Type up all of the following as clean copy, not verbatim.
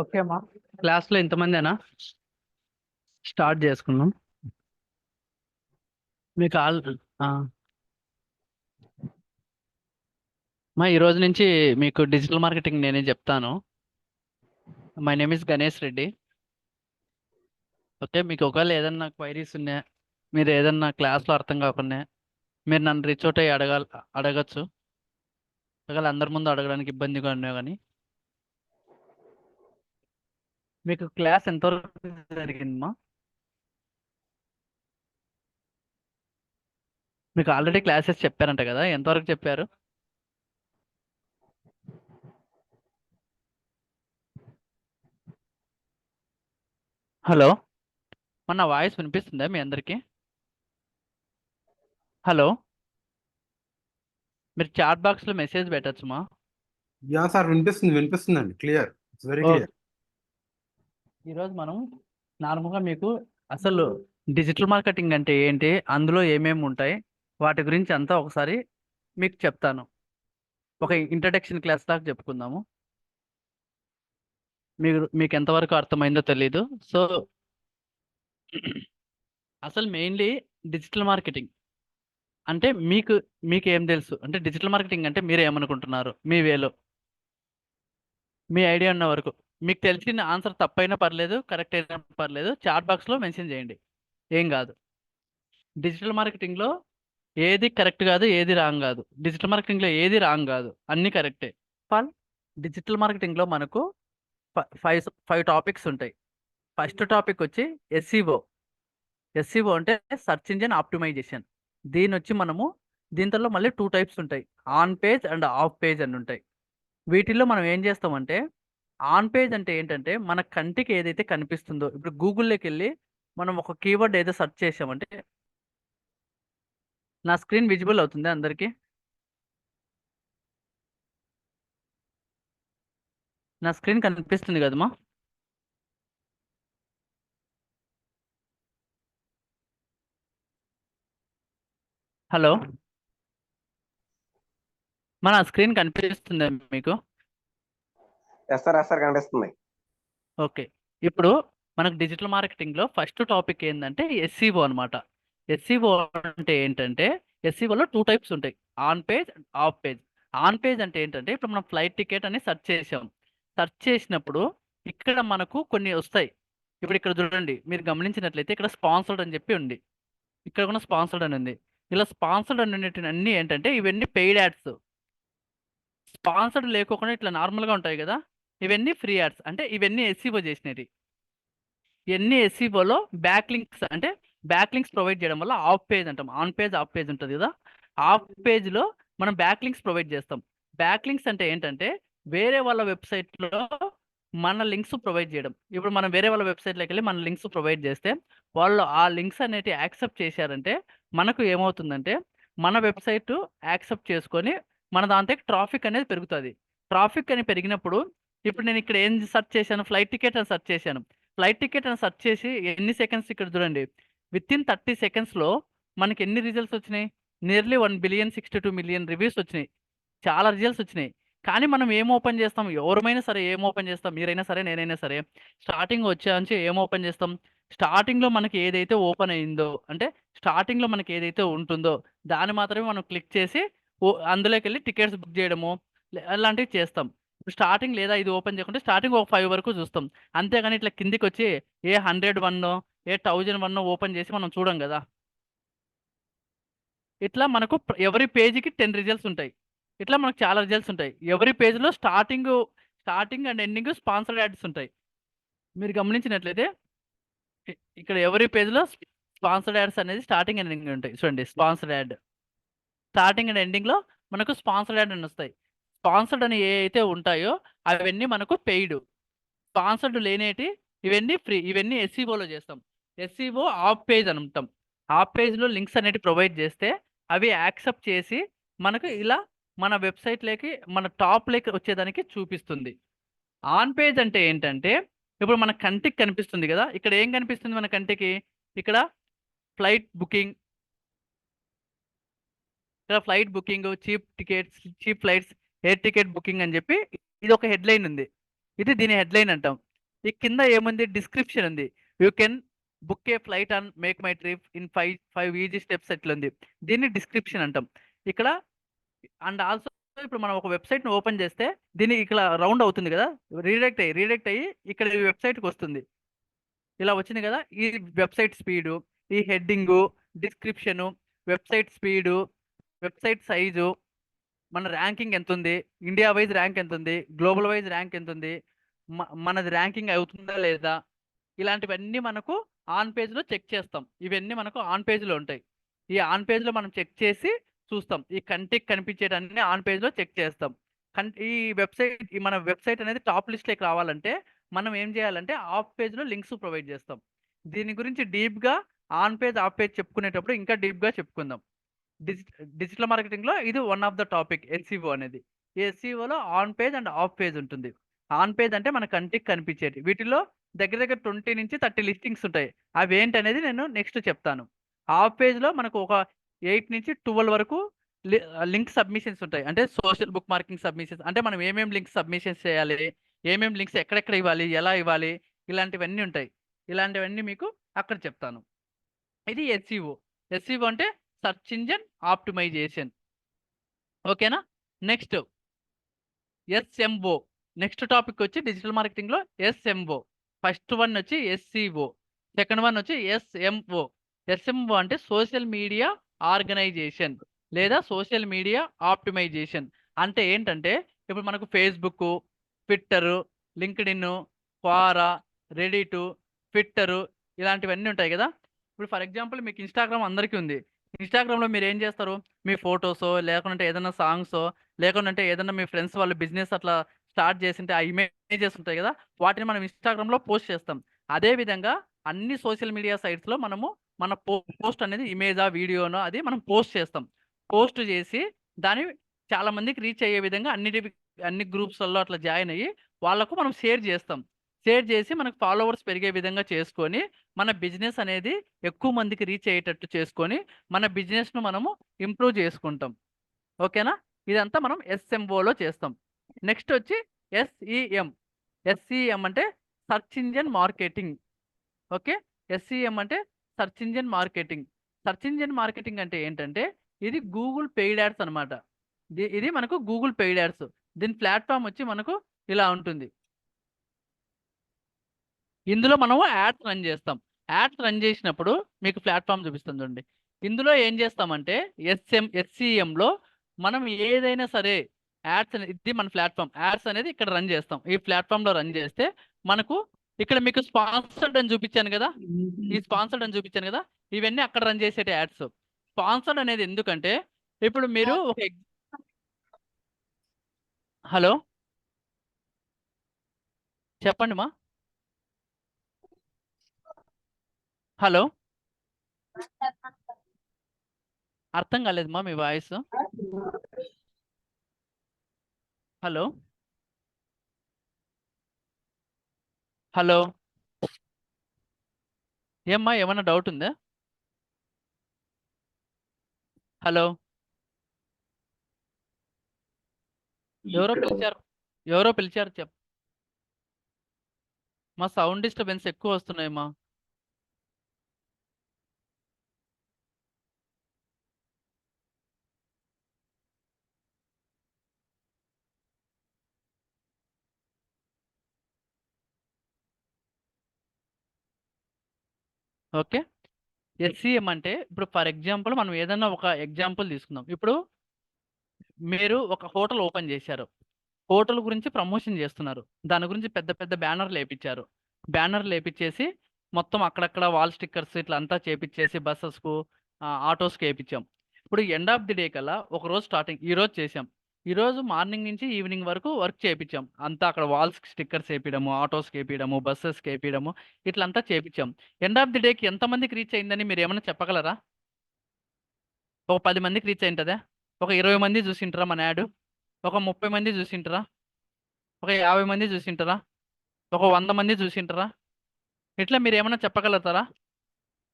Okay అమ్మా. క్లాస్లో ఇంతమందేనా? Start చేసుకున్నాం. మీకు ఆ, ఈ రోజు నుంచి మీకు డిజిటల్ మార్కెటింగ్ నేనే చెప్తాను. My name is Ganesh Reddy. Okay, మీకు ఒకవేళ ఏదన్నా క్వైరీస్ ఉన్నా, మీరు ఏదన్నా క్లాస్లో అర్థం కాకుండా మీరు నన్ను రీచ్ అవుట్ అయ్యి అడగచ్చు. ఒకవేళ అందరి ముందు అడగడానికి ఇబ్బందిగా ఉన్నా కానీ. మీకు క్లాస్ ఎంతవరకు జరిగిందమ్మా? మీకు ఆల్రెడీ క్లాసెస్ చెప్పారంట కదా, ఎంతవరకు చెప్పారు? హలో, నా వాయిస్ వినిపిస్తుందా మీ అందరికీ? హలో, మీరు చాట్ బాక్స్లో మెసేజ్ పెట్టచ్చుమా? యా సార్, వినిపిస్తుందండి. Clear, it's very clear. ఈరోజు మనం నార్మల్గా మీకు అసలు డిజిటల్ మార్కెటింగ్ అంటే ఏంటి, అందులో ఏమేమి ఉంటాయి, వాటి గురించి అంతా ఒకసారి మీకు చెప్తాను. ఒక ఇంట్రడక్షన్ క్లాస్ దాకా చెప్పుకుందాము. మీకు ఎంతవరకు అర్థమైందో తెలీదు. సో అసలు మెయిన్లీ డిజిటల్ మార్కెటింగ్ అంటే మీకు ఏం తెలుసు, అంటే డిజిటల్ మార్కెటింగ్ అంటే మీరు ఏమనుకుంటున్నారు, మీ వేలో మీ ఐడియా ఉన్న వరకు. మీకు తెలిసిన ఆన్సర్ తప్పైనా పర్లేదు, కరెక్ట్ అయినా పర్లేదు, చాట్ బాక్స్లో మెన్షన్ చేయండి, ఏం కాదు. డిజిటల్ మార్కెటింగ్లో ఏది కరెక్ట్ కాదు, ఏది రాంగ్ కాదు. డిజిటల్ మార్కెటింగ్లో ఏది రాంగ్ కాదు, అన్నీ కరెక్టే. ఫల్ డిజిటల్ మార్కెటింగ్లో మనకు ఫైవ్ టాపిక్స్ ఉంటాయి. ఫస్ట్ టాపిక్ వచ్చి ఎస్ఈఓ. ఎస్ఈఓ అంటే సెర్చ్ ఇంజిన్ ఆప్టిమైజేషన్. దీంట్లో మళ్ళీ టూ టైప్స్ ఉంటాయి, on page and off page అని ఉంటాయి. వీటిల్లో మనం ఏం చేస్తామంటే, ఆన్ పేజ్ అంటే ఏంటంటే మన కంటికి ఏదైతే కనిపిస్తుందో, ఇప్పుడు గూగుల్లోకి వెళ్ళి మనం ఒక కీవర్డ్ ఏదో సెర్చ్ చేసామంటే, నా స్క్రీన్ విజిబుల్ అవుతుంది అందరికీ? నా స్క్రీన్ కనిపిస్తుంది కదమ్మా? హలో, నా స్క్రీన్ కనిపిస్తుందా మీకు? ఎస్ఆర్ కనిపిస్తుంది. ఓకే, ఇప్పుడు మనకు డిజిటల్ మార్కెటింగ్లో ఫస్ట్ టాపిక్ ఏంటంటే ఎస్సీఓ అనమాట. ఎస్సీఓ అంటే ఏంటంటే, ఎస్సీఓలో టూ టైప్స్ ఉంటాయి, on page and off page. On page అంటే ఏంటంటే, ఇప్పుడు మనం ఫ్లైట్ టికెట్ అని సెర్చ్ చేసాం. సెర్చ్ చేసినప్పుడు ఇక్కడ మనకు కొన్ని వస్తాయి. ఇప్పుడు ఇక్కడ చూడండి, మీరు గమనించినట్లయితే ఇక్కడ స్పాన్సర్డ్ అని చెప్పి ఉంది, ఇక్కడ కూడా స్పాన్సర్డ్ అని ఉంది. ఇలా స్పాన్సర్డ్ అని అన్ని ఏంటంటే ఇవన్నీ పెయిడ్ యాడ్స్. స్పాన్సర్డ్ లేకోకుండా ఇట్లా నార్మల్గా ఉంటాయి కదా, ఇవన్నీ ఫ్రీ యాడ్స్. అంటే ఇవన్నీ ఎస్సీఓ చేసినవి. ఇవన్నీ ఎస్సీఓలో బ్యాక్ లింక్స్, అంటే బ్యాక్ లింక్స్ ప్రొవైడ్ చేయడం వల్ల ఆఫ్ పేజ్ అంటాం. ఆన్ పేజ్, ఆఫ్ పేజ్ ఉంటుంది కదా. ఆఫ్ పేజ్లో మనం బ్యాక్ లింక్స్ ప్రొవైడ్ చేస్తాం. బ్యాక్ లింక్స్ అంటే ఏంటంటే, వేరే వాళ్ళ వెబ్సైట్లో మన లింక్స్ ప్రొవైడ్ చేయడం. ఇప్పుడు మనం వేరే వాళ్ళ వెబ్సైట్లోకి వెళ్ళి మన లింక్స్ ప్రొవైడ్ చేస్తే, వాళ్ళు ఆ లింక్స్ అనేవి యాక్సెప్ట్ చేశారంటే మనకు ఏమవుతుందంటే, మన వెబ్సైట్ యాక్సెప్ట్ చేసుకొని మన దాంతో ట్రాఫిక్ అనేది పెరుగుతుంది. ట్రాఫిక్ అని పెరిగినప్పుడు, ఇప్పుడు నేను ఇక్కడ ఏం సెర్చ్ చేశాను, ఫ్లైట్ టికెట్ అని సెర్చ్ చేశాను. ఫ్లైట్ టికెట్ అని సెర్చ్ చేసి ఎన్ని సెకండ్స్, ఇక్కడ చూడండి, విత్ ఇన్ 30 సెకండ్స్లో మనకి ఎన్ని రిజల్ట్స్ వచ్చినాయి? నియర్లీ 1,062,000,000 రివ్యూస్ వచ్చినాయి. చాలా రిజల్ట్స్ వచ్చినాయి. కానీ మనం ఏం ఓపెన్ చేస్తాం, ఎవరమైనా సరే ఏం ఓపెన్ చేస్తాం, మీరైనా సరే నేనైనా సరే, స్టార్టింగ్ వచ్చే ఏం ఓపెన్ చేస్తాం? స్టార్టింగ్లో మనకి ఏదైతే ఓపెన్ అయిందో, అంటే స్టార్టింగ్లో మనకి ఏదైతే ఉంటుందో దాన్ని మాత్రమే మనం క్లిక్ చేసి అందులోకి వెళ్ళి టికెట్స్ బుక్ చేయడము అలాంటివి చేస్తాం. స్టార్టింగ్ లేదా ఇది ఓపెన్ చేయకుంటే స్టార్టింగ్ ఒక 5 వరకు చూస్తాం. అంతేగాని ఇట్లా కిందికి వచ్చి ఏ 101 ఏ 1001 ఓపెన్ చేసి మనం చూడం కదా. ఇట్లా మనకు ఎవరి పేజీకి 10 రిజల్ట్స్ ఉంటాయి. ఇట్లా మనకు చాలా రిజల్ట్స్ ఉంటాయి. ఎవరి పేజ్లో starting and ending sponsored ads ఉంటాయి. మీరు గమనించినట్లయితే ఇక్కడ ఎవరి పేజ్లో స్పాన్సర్డ్ యాడ్స్ అనేది స్టార్టింగ్ అండ్ ఎండింగ్ ఉంటాయి. చూడండి, స్పాన్సర్డ్ యాడ్ స్టార్టింగ్ అండ్ ఎండింగ్లో మనకు స్పాన్సర్డ్ యాడ్ అని వస్తాయి. స్పాన్సర్డ్ అని ఏ అయితే ఉంటాయో అవన్నీ మనకు పెయిడ్. స్పాన్సర్డ్ లేనేటి ఇవన్నీ ఫ్రీ. ఇవన్నీ ఎస్సీఓలో చేస్తాం. ఎస్సీఓ ఆఫ్ పేజ్ అని ఉంటాం. ఆఫ్ పేజ్లో లింక్స్ అనేవి ప్రొవైడ్ చేస్తే అవి యాక్సెప్ట్ చేసి మనకు ఇలా మన వెబ్సైట్లోకి, మన టాప్లోకి వచ్చేదానికి చూపిస్తుంది. ఆన్ పేజ్ అంటే ఏంటంటే, ఇప్పుడు మన కంటికి కనిపిస్తుంది కదా, ఇక్కడ ఏం కనిపిస్తుంది మన కంటికి? ఇక్కడ flight booking, cheap tickets, cheap flights, air ticket booking అని చెప్పి ఇది ఒక హెడ్లైన్ ఉంది. ఇది దీని హెడ్లైన్ అంటాం. ఈ కింద ఏముంది, డిస్క్రిప్షన్ ఉంది. You can book A flight and make my trip in five easy steps ఎట్లుంది. దీన్ని డిస్క్రిప్షన్ అంటాం. ఇక్కడ అండ్ ఆల్సో ఇప్పుడు మనం ఒక వెబ్సైట్ని ఓపెన్ చేస్తే దీన్ని ఇక్కడ రౌండ్ అవుతుంది కదా, రీడైరెక్ట్ అయ్యి ఇక్కడ ఈ వెబ్సైట్కి వస్తుంది. ఇలా వచ్చింది కదా, ఈ వెబ్సైట్ స్పీడు, ఈ heading, description, website speed, website size, మన ర్యాంకింగ్ ఎంత ఉంది, ఇండియా వైజ్ ర్యాంక్ ఎంత ఉంది, గ్లోబల్ వైజ్ ర్యాంక్ ఎంత ఉంది, మనది ర్యాంకింగ్ అవుతుందా లేదా, ఇలాంటివన్నీ మనకు ఆన్ పేజ్లో చెక్ చేస్తాం. ఇవన్నీ మనకు ఆన్ పేజ్లో ఉంటాయి. ఈ ఆన్ పేజ్లో మనం చెక్ చేసి చూస్తాం. ఈ కంటికి కనిపించేటన్ని ఆన్ పేజ్లో చెక్ చేస్తాం. ఈ వెబ్సైట్ మన వెబ్సైట్ అనేది టాప్ లిస్ట్లోకి రావాలంటే మనం ఏం చేయాలంటే ఆఫ్ పేజ్లో లింక్స్ ప్రొవైడ్ చేస్తాం. దీని గురించి డీప్గా ఆన్ పేజ్ ఆఫ్ పేజ్ చెప్పుకునేటప్పుడు ఇంకా డీప్గా చెప్పుకుందాం. డిజిటల్ మార్కెటింగ్లో ఇది one of the topic SEO అనేది. ఈ ఎస్ఈఓలో on page and off page ఉంటుంది. ఆన్ పేజ్ అంటే మన కంటికి కనిపించేది. వీటిలో దగ్గర దగ్గర 20 నుంచి 30 లిస్టింగ్స్ ఉంటాయి. అవి ఏంటనేది నేను నెక్స్ట్ చెప్తాను. ఆఫ్ పేజ్లో మనకు ఒక 8 నుంచి 12 వరకు లింక్ సబ్మిషన్స్ ఉంటాయి. అంటే సోషల్ బుక్ మార్కింగ్ సబ్మిషన్స్, అంటే మనం ఏమేమి లింక్స్ సబ్మిషన్స్ చేయాలి, ఏమేమి లింక్స్ ఎక్కడెక్కడ ఇవ్వాలి, ఎలా ఇవ్వాలి, ఇలాంటివన్నీ ఉంటాయి. ఇలాంటివన్నీ మీకు అక్కడ చెప్తాను. ఇది ఎస్ఈఓ. ఎస్ఈఓ అంటే సెర్చ్ ఇంజిన్ ఆప్టిమైజేషన్. ఓకేనా. Next SMO. నెక్స్ట్ టాపిక్ వచ్చి డిజిటల్ మార్కెటింగ్లో ఎస్ఎంఓ. ఫస్ట్ వన్ వచ్చి ఎస్సిఓ, సెకండ్ వన్ వచ్చి ఎస్ఎంఓ. ఎస్ఎంఓ అంటే సోషల్ మీడియా ఆర్గనైజేషన్ లేదా సోషల్ మీడియా ఆప్టిమైజేషన్. అంటే ఏంటంటే ఇప్పుడు మనకు Facebook, Twitter, LinkedIn, Quora, Reddit, Twitter, ఇలాంటివన్నీ ఉంటాయి కదా. ఇప్పుడు ఫర్ ఎగ్జాంపుల్ మీకు ఇన్స్టాగ్రామ్ అందరికీ ఉంది. ఇన్స్టాగ్రామ్లో మీరు ఏం చేస్తారు, మీ ఫొటోసో లేకుంటే ఏదైనా సాంగ్సో లేకుంటే ఏదైనా మీ ఫ్రెండ్స్ వాళ్ళ బిజినెస్ అట్లా స్టార్ట్ చేసింటే ఆ ఇమేజెస్ ఉంటాయి కదా, వాటిని మనం ఇన్స్టాగ్రామ్లో పోస్ట్ చేస్తాం. అదేవిధంగా అన్ని సోషల్ మీడియా సైట్స్లో మనము మన పోస్ట్ అనేది ఇమేజా వీడియోనో అది మనం పోస్ట్ చేస్తాం. పోస్ట్ చేసి దాన్ని చాలా మందికి రీచ్ అయ్యే విధంగా అన్ని గ్రూప్స్లలో అట్లా జాయిన్ అయ్యి వాళ్ళకు మనం షేర్ చేస్తాం. షేర్ చేసి మనకు ఫాలోవర్స్ పెరిగే విధంగా చేసుకొని మన బిజినెస్ అనేది ఎక్కువ మందికి రీచ్ అయ్యేటట్టు చేసుకొని మన బిజినెస్ను మనము ఇంప్రూవ్ చేసుకుంటాం. ఓకేనా. ఇదంతా మనం ఎస్ఎంఓలో చేస్తాం. నెక్స్ట్ వచ్చి ఎస్ఈఎం. ఎస్ఈఎం అంటే search engine marketing. Okay. SEM అంటే search engine marketing. Search engine marketing అంటే ఏంటంటే ఇది గూగుల్ పెయిడ్ యాడ్స్ అనమాట. ఇది మనకు గూగుల్ పెయిడ్ యాడ్స్. దీని ప్లాట్ఫామ్ వచ్చి మనకు ఇలా ఉంటుంది. ఇందులో మనము యాడ్స్ రన్ చేస్తాం. యాడ్స్ రన్ చేసినప్పుడు మీకు ప్లాట్ఫామ్ చూపిస్తుంది చూడండి. ఇందులో ఏం చేస్తామంటే ఎస్సీఎంలో మనం ఏదైనా సరే యాడ్స్ అనేది, ఇది మన ప్లాట్ఫామ్, యాడ్స్ అనేది ఇక్కడ రన్ చేస్తాం. ఈ ప్లాట్ఫామ్లో రన్ చేస్తే మనకు ఇక్కడ మీకు స్పాన్సర్డ్ అని చూపించాను కదా, ఈ స్పాన్సర్డ్ అని చూపించాను కదా, ఇవన్నీ అక్కడ రన్ చేసే యాడ్స్. స్పాన్సర్డ్ అనేది ఎందుకంటే ఇప్పుడు మీరు ఒక హలో చెప్పండి మా. హలో అర్థం కాలేదమ్మా మీ వాయిస్. హలో హలో ఏమ్మా ఏమన్నా డౌట్ ఉందా? హలో ఎవరో పిలిచారు మా సౌండ్ డిస్టర్బెన్స్ ఎక్కువ వస్తున్నాయమ్మా. ఓకే. ఎస్సీఎం అంటే ఇప్పుడు ఫర్ ఎగ్జాంపుల్ మనం ఏదైనా ఒక ఎగ్జాంపుల్ తీసుకుందాం. ఇప్పుడు మీరు ఒక హోటల్ ఓపెన్ చేశారు, హోటల్ గురించి ప్రమోషన్ చేస్తున్నారు, దాని గురించి పెద్ద పెద్ద బ్యానర్లు వేయించారు. బ్యానర్లు వేయించేసి మొత్తం అక్కడక్కడ వాల్ స్టిక్కర్స్ ఇట్లా అంతా చేపించేసి బస్సెస్కు ఆటోస్కి వేయించాం. ఇప్పుడు ఎండ్ ఆఫ్ ది డే కల్లా ఒక రోజు స్టార్టింగ్ ఈరోజు చేసాం, ఈరోజు మార్నింగ్ నుంచి ఈవినింగ్ వరకు వర్క్ చేయించాం. అంతా అక్కడ వాల్స్ స్టిక్కర్స్ వేపించడము, ఆటోస్కి వేపించడము, బస్సెస్కి వేపించడము, ఇట్లంతా చేయించాం. ఎండ్ ఆఫ్ ది డేకి ఎంతమందికి రీచ్ అయిందని మీరు ఏమైనా చెప్పగలరా? ఒక 10 మందికి రీచ్ అయింటుందా? ఒక 20 మంది చూసింటారా మన యాడ్? ఒక 30 మంది చూసింటారా? ఒక 50 మంది చూసింటారా? ఒక 100 మంది చూసింటారా? ఇట్లా మీరు ఏమైనా చెప్పగలుగుతారా?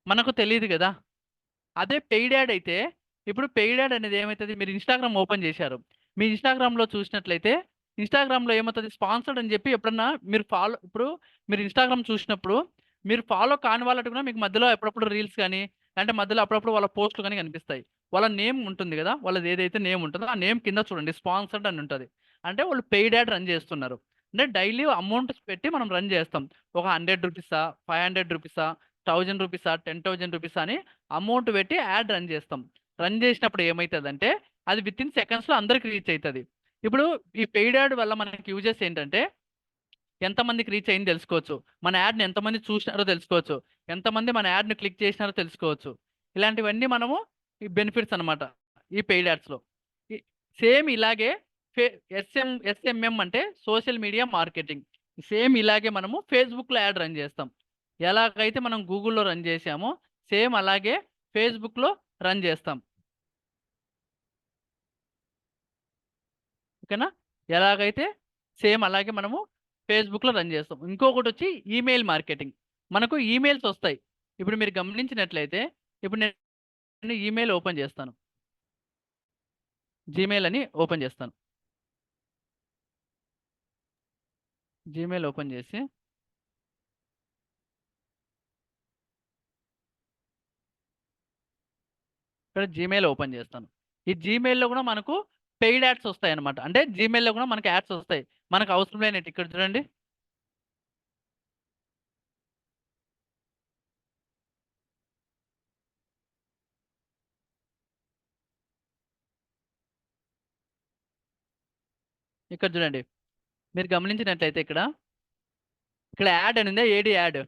మనకు తెలియదు కదా. అదే పెయిడ్ యాడ్ అయితే, ఇప్పుడు పెయిడ్ యాడ్ అనేది ఏమవుతుంది, మీరు ఇన్స్టాగ్రామ్ ఓపెన్ చేశారు, మీ ఇన్స్టాగ్రామ్లో చూసినట్లయితే ఇన్‌స్టాగ్రామ్‌లో ఏమవుతది స్పాన్సర్డ్ అని చెప్పి ఎప్పుడన్నా మీరు ఇప్పుడు మీరు ఇన్‌స్టాగ్రామ్ చూసినప్పుడు మీరు ఫాలో కాని వాళ్ళటి కూడా మీకు మధ్యలో అప్పుడప్పుడు రీల్స్ గాని, అంటే మధ్యలో అప్పుడప్పుడు వాళ్ళ పోస్ట్‌లు గాని కనిపిస్తాయి. వాళ్ళ నేమ్ ఉంటుంది గదా! వాళ్ళది ఏదైతే నేమ్ ఉంటుందో ఆ నేమ్ కింద చూడండి స్పాన్సర్డ్ అని ఉంటది. అంటే వాళ్ళు పెయిడ్ యాడ్ రన్ చేస్తున్నారు. అంటే డైలీ అమౌంట్ పెట్టి మనం రన్ చేస్తాం. ఒక రూ. 100 రూ. 500 రూ. 1000 10,000 అని అమౌంట్ పెట్టి యాడ్ రన్ చేస్తాం. రన్ చేసినప్పుడు ఏమైతదంటే అది వితిన్ సెకండ్స్‌లో అందరికి రీచ్ అయితది. ఇప్పుడు ఈ పెయిడ్ యాడ్ వల్ల మనకి యూజెస్ ఏంటంటే ఎంతమందికి రీచ్ అయింది తెలుసుకోవచ్చు. మన యాడ్‌ని ఎంతమంది చూసినారో తెలుసుకోవచ్చు. ఎంతమంది మన యాడ్‌ని క్లిక్ చేసినారో తెలుసుకోవచ్చు. ఇలాంటివన్నీ మనము ఈ బెనిఫిట్స్ అన్నమాట. ఈ పెయిడ్ యాడ్స్‌లో. ఈ సేమ్ ఇలాగే ఫే ఎస్ఎంఎం అంటే సోషల్ మీడియా మార్కెటింగ్. సేమ్ ఇలాగే మనము ఫేస్‌బుక్‌లో యాడ్ రన్ చేస్తాం. ఎలాగైతే మనం గూగుల్‌లో రన్ చేసామో సేమ్ అలాగే ఫేస్‌బుక్‌లో రన్ చేస్తాం. ఓకేనా? ఎలాగైతే సేమ్ అలాగే మనము ఫేస్‌బుక్‌లో రన్ చేస్తాం. ఇంకొకటొచ్చి ఈమెయిల్ మార్కెటింగ్. మనకు ఈమెయిల్స్ ఒస్తాయి. ఇప్పుడు మీరు గమనించినట్లయితే ఇప్పుడు నేను ఈమెయిల్ ఓపెన్ చేస్తాను. జీమెయిల్ అని ఓపెన్ చేస్తాను. జీమెయిల్ ఓపెన్ చేసి ఇక్కడ జీమెయిల్ ఓపెన్ చేస్తాను. ఈ జీమెయిల్‌లో కూడా మనకు పెయిడ్ యాడ్స్ ఒస్తాయన్నమాట. అంటే జీమెయిల్‌లో కూడా మనకు యాడ్స్ ఒస్తాయి. మనకు అవసరం లేనట్టు ఇక్కడ చూడండి. ఇక్కడ చూడండి. మీరు గమనించినట్లయితే ఇక్కడ యాడ్ అని ఉందా? AD add.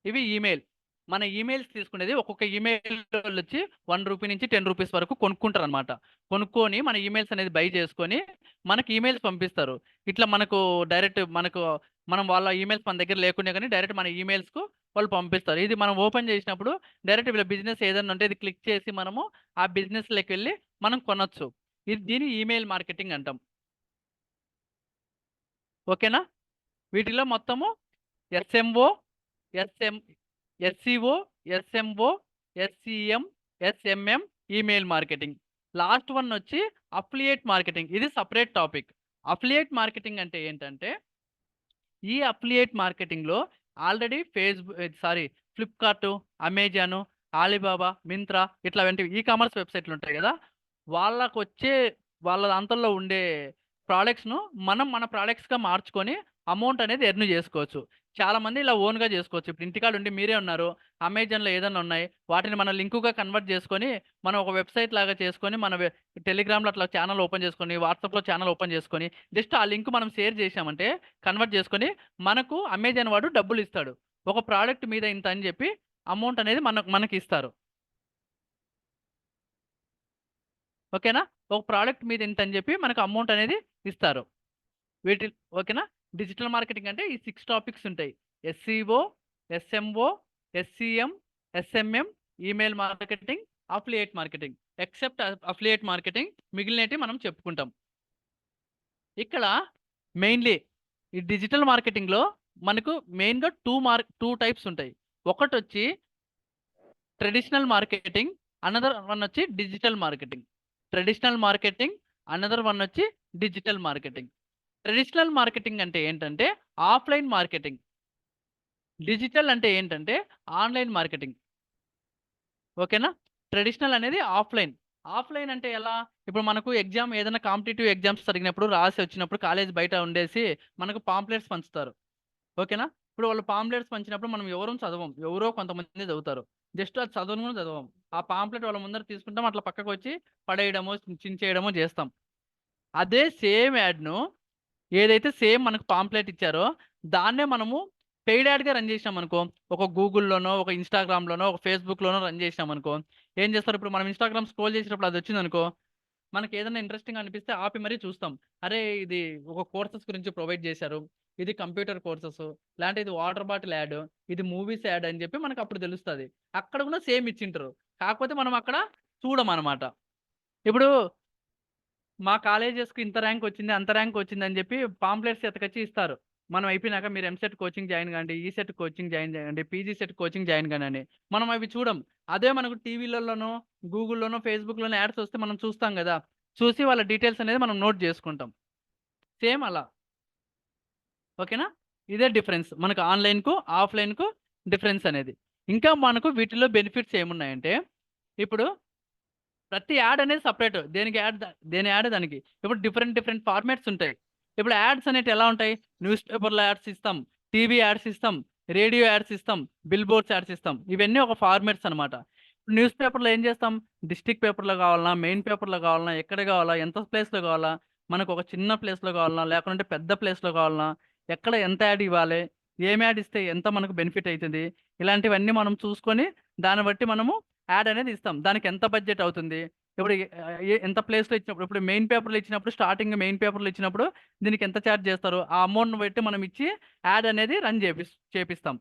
ఇవి ఈమెయిల్. మన ఈమెయిల్స్ తీసుకునేది ఒక్కొక్క ఈమెయిలోళ్ళొచ్చి రూ. 1 నుంచి రూ. 10 వరకు కొనుక్కుంటారనమాట. కొనుక్కొని మన ఈమెయిల్స్ అనేది బై చేసుకొని మనకి ఈమెయిల్స్ పంపిస్తారు. ఇట్లా మనకు డైరెక్ట్ మనం వాళ్ళ ఈమెయిల్స్ మన దగ్గర లేకున్నా గానీ డైరెక్ట్ మన ఈమెయిల్స్‌కు వాళ్ళు పంపిస్తారు. ఇది మనం ఓపెన్ చేసినప్పుడు డైరెక్ట్ వీళ్ళ బిజినెస్ ఏదన్నా ఉంటే ఇది క్లిక్ చేసి మనము ఆ బిజినెస్‌లోకెళ్ళి మనం కొనొచ్చు. దీన్ని ఈమెయిల్ మార్కెటింగ్ అంటాం. ఓకేనా? వీటిలో మొత్తము SMO, SM SCO, SMO, SCM, SMM, email marketing. Last one వచ్చి అఫిలియేట్ మార్కెటింగ్. ఇది సెపరేట్ టాపిక్. అఫిలియేట్ మార్కెటింగ్ అంటే ఏంటంటే, ఈ అఫిలియేట్ మార్కెటింగ్‌లో already Flipkart, Amazon, Alibaba, Myntra ఇట్లాంటివి ఈ కామర్స్ వెబ్‌సైట్‌లు ఉంటాయి గదా! వాళ్ళకొచ్చే వాళ్ళ దాంట్లో ఉండే ప్రొడక్ట్స్‌ను మనం మన ప్రొడక్ట్స్‌గా మార్చుకొని అమౌంట్ అనేది ఎర్న్ జేసుకోవచ్చు. చాలామంది ఇలా ఓన్‌గా జేసుకోవచ్చు. ఇప్పుడు ఇంటికాడ ఉండి మీరే ఉన్నారు. అమెజాన్‌లో ఏదన్నా ఉన్నాయి. వాటిని మనం లింకుగా కన్వర్ట్ జేసుకొని, మనం ఒక వెబ్‌సైట్ లాగా చేసుకొని, మన టెలిగ్రామ్‌లో అట్లా ఛానెల్ ఓపెన్ చేసుకొని, వాట్సాప్‌లో ఛానెల్ ఓపెన్ చేసుకొని, జస్ట్ ఆ లింక్ మనం షేర్ చేశామంటే కన్వర్ట్ చేసుకొని, మనకు అమెజాన్ వాడు డబ్బులిస్తాడు. ఒక ప్రొడక్ట్ మీద ఇంత అని జెప్పి అమౌంట్ అనేది మనకిస్తారు. ఓకేనా? ఒక ప్రొడక్ట్ మీద ఇంతని జెప్పి మనకు అమౌంట్ అనేది ఇస్తారు. వీటి ఓకేనా? డిజిటల్ మార్కెటింగ్ అంటే ఈ 6 టాపిక్స్ ఉంటాయి. SCO, SMO, SCM, SMM, email marketing, affiliate marketing. Except affiliate marketing మిగిలినటివి మనం చెప్పుకుంటాం. ఇక్కడ మెయిన్‌లీ ఈ డిజిటల్ మార్కెటింగ్‌లో మనకు మెయిన్‌గా 2 టైప్స్ ఉంటాయి. ఒకటొచ్చి ట్రెడిషనల్ మార్కెటింగ్, అనదర్ వన్ వచ్చి digital marketing. Traditional marketing, another one వచ్చి డిజిటల్ మార్కెటింగ్. ట్రెడిషనల్ మార్కెటింగ్ అంటే ఏంటంటే ఆఫ్‌లైన్ మార్కెటింగ్. డిజిటల్ అంటే ఏంటంటే ఆన్‌లైన్ మార్కెటింగ్. ఓకేనా? ట్రెడిషనల్ అనేది ఆఫ్‌లైన్. ఆఫ్‌లైన్ అంటే ఎలా? ఇప్పుడు మనకు ఏదైనా కాంపిటీటివ్ ఎగ్జామ్స్ జరిగినప్పుడు రాసి వచ్చినప్పుడు కాలేజ్ బయట ఉండేసి మనకు పాంప్లెట్స్ పంచుతారు. ఓకేనా? ఇప్పుడు వాళ్ళు పాంప్లెట్స్ పంచినప్పుడు మనం ఎవరం చదవం. ఎవరో కొంతమంది చదువుతారు. జస్ట్ అది చదవను కూడా చదవం. ఆ పాంప్లెట్ వాళ్ళ ముందర తీసుకుంటాం. అట్లా పక్కకొచ్చి పడేయడమో, చించేయడమో చేస్తాం. అదే సేమ్ యాడ్‌ను ఏదైతే సేమ్ మనకు పాంప్లెట్ ఇచ్చారో, దాన్నే మనము పెయిడ్ యాడ్‌గా రన్ చేసినామనుకో, ఒక గూగుల్‌లోనో, ఒక ఇన్‌స్టాగ్రామ్‌లోనో, ఒక ఫేస్‌బుక్‌లోనో రన్ చేసినామనుకో, ఏం చేస్తారు ఇప్పుడు మనం ఇన్‌స్టాగ్రామ్ స్క్రోల్ చేసేటప్పుడు అదొచ్చిందనుకో, మనకేదైనా ఇంట్రెస్టింగ్‌గా అనిపిస్తే ఆపి మరీ చూస్తాం. అరే! ఇది ఒక కోర్సెస్ గురించి ప్రొవైడ్ చేశారు. ఇది కంప్యూటర్ కోర్సెస్, లేదంటే ఇది వాటర్ బాటిల్ యాడ్, ఇది మూవీస్ యాడ్ అని చెప్పి మనకప్పుడు తెలుస్తది. అక్కడ కూడా సేమ్ ఇచ్చింటరు. కాకపోతే మనం అక్కడ చూడమనమాట. ఇప్పుడు మా కాలేజెస్‌కి ఇంత ర్యాంక్ వచ్చింది, అంత ర్యాంక్ వచ్చిందని జెప్పి పాంప్లెట్స్ ఎతకొచ్చి ఇస్తారు. మనం అయిపోయినాక మీరు ఎంసెట్ కోచింగ్ జాయిన్ గాండి, ఈసెట్ కోచింగ్ జాయిన్ చేయండి, పీజీ సెట్ కోచింగ్ జాయిన్ గాండి అని. మనం అవి చూడం. అదే మనకు టీవీలలోనో, గూగుల్‌లోనో, ఫేస్‌బుక్‌లోనో యాడ్స్ వస్తే మనం చూస్తాం గదా! చూసి వాళ్ళ డీటెయిల్స్ అనేది మనం నోట్ జేసుకుంటాం. సేమ్ అలా. ఓకేనా? ఇదే డిఫరెన్స్ మనకు ఆన్‌లైన్‌కు, ఆఫ్‌లైన్‌కు డిఫరెన్స్ అనేది. ఇంకా మనకు వీటిలో బెనిఫిట్స్ ఏమున్నాయంటే, ఇప్పుడు ప్రతి యాడ్ అనేది సెపరేట్. దేని యాడ్ దానికి. ఇప్పుడు డిఫరెంట్ ఫార్మాట్స్ ఉంటాయి. ఇప్పుడు యాడ్స్ అనేటివి ఎలా ఉంటాయి? న్యూస్ పేపర్‌లో యాడ్స్ ఇస్తాం, టీవీ యాడ్స్ ఇస్తాం, రేడియో యాడ్స్ ఇస్తాం, బిల్ బోర్డ్స్ యాడ్స్ ఇస్తాం. ఇవన్నీ ఒక ఫార్మాట్స్ అనమాట. న్యూస్ పేపర్‌లో ఏం చేస్తాం? డిస్ట్రిక్ట్ పేపర్‌లో కావాలన్నా, మెయిన్ పేపర్‌లో కావాలన్నా, ఎక్కడ కావాలా, ఎంత ప్లేస్‌లో కావాలా, మనకు ఒక చిన్న ప్లేస్‌లో కావాలన్నా, లేకుంటే పెద్ద ప్లేస్‌లో కావాలన్నా, ఎక్కడ ఎంత యాడ్ ఇవ్వాలి, ఏం యాడ్ ఇస్తే ఎంత మనకు బెనిఫిట్ అయితది, ఇలాంటివన్నీ మనం చూసుకొని దాన్ని బట్టి మనము యాడ్ అనేది ఇస్తాం. దానికి ఎంత బడ్జెట్ అవుతుంది? ఇప్పుడు ఎంత ప్లేస్‌లో ఇచ్చినప్పుడు ఇప్పుడు మెయిన్ పేపర్‌లో ఇచ్చినప్పుడు స్టార్టింగ్ మెయిన్ పేపర్‌లో ఇచ్చినప్పుడు దీనికి ఎంత చార్జ్ చేస్తారు? ఆ అమౌంట్‌ని బట్టి మనం ఇచ్చి యాడ్ అనేది రన్ చేపిస్తాం.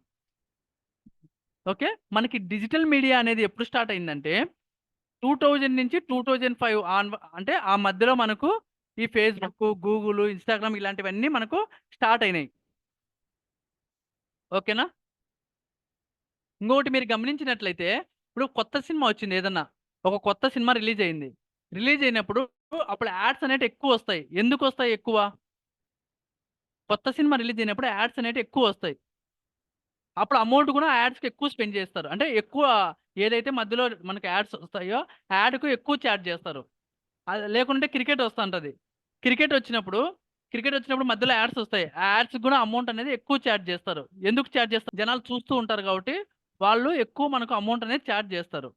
ఓకే. మనకి డిజిటల్ మీడియా అనేది ఎప్పుడు స్టార్ట్ అయిందంటే 2000 నుంచి 2005 అంటే ఆ మధ్యలో మనకు ఈ ఫేస్‌బుక్, గూగుల్, ఇన్‌స్టాగ్రామ్ ఇలాంటివన్నీ మనకు స్టార్ట్ అయినాయి. ఓకేనా? ఇంకొకటి మీరు గమనించినట్లయితే, ఇప్పుడు కొత్త సినిమా వచ్చింది ఏదన్నా. ఒక కొత్త సినిమా రిలీజ్ అయింది. రిలీజ్ అయినప్పుడు అప్పుడు యాడ్స్ అనేటివి ఎక్కువొస్తాయి. ఎందుకొస్తాయి ఎక్కువ? కొత్త సినిమా రిలీజ్ అయినప్పుడు యాడ్స్ అనేటివి ఎక్కువొస్తాయి. అప్పుడు అమౌంట్ కూడా యాడ్స్‌కి ఎక్కువ స్పెండ్ చేస్తారు. అంటే ఎక్కువ ఏదైతే మధ్యలో మనకి యాడ్స్ వస్తాయో, యాడ్‌కు ఎక్కువ చార్జ్ చేస్తారు. అది లేకుంటే క్రికెట్ వస్తుంటది. క్రికెట్ వచ్చినప్పుడు, మధ్యలో యాడ్స్ వస్తాయి. ఆ యాడ్స్‌కి కూడా అమౌంట్ అనేది ఎక్కువ చార్జ్ చేస్తారు. ఎందుకు చార్జ్ చేస్తారు? జనాలు చూస్తూ ఉంటారు కాబట్టి, వాళ్ళు ఎక్కువ మనకు అమౌంట్ అనేది చార్జ్ చేస్తారు.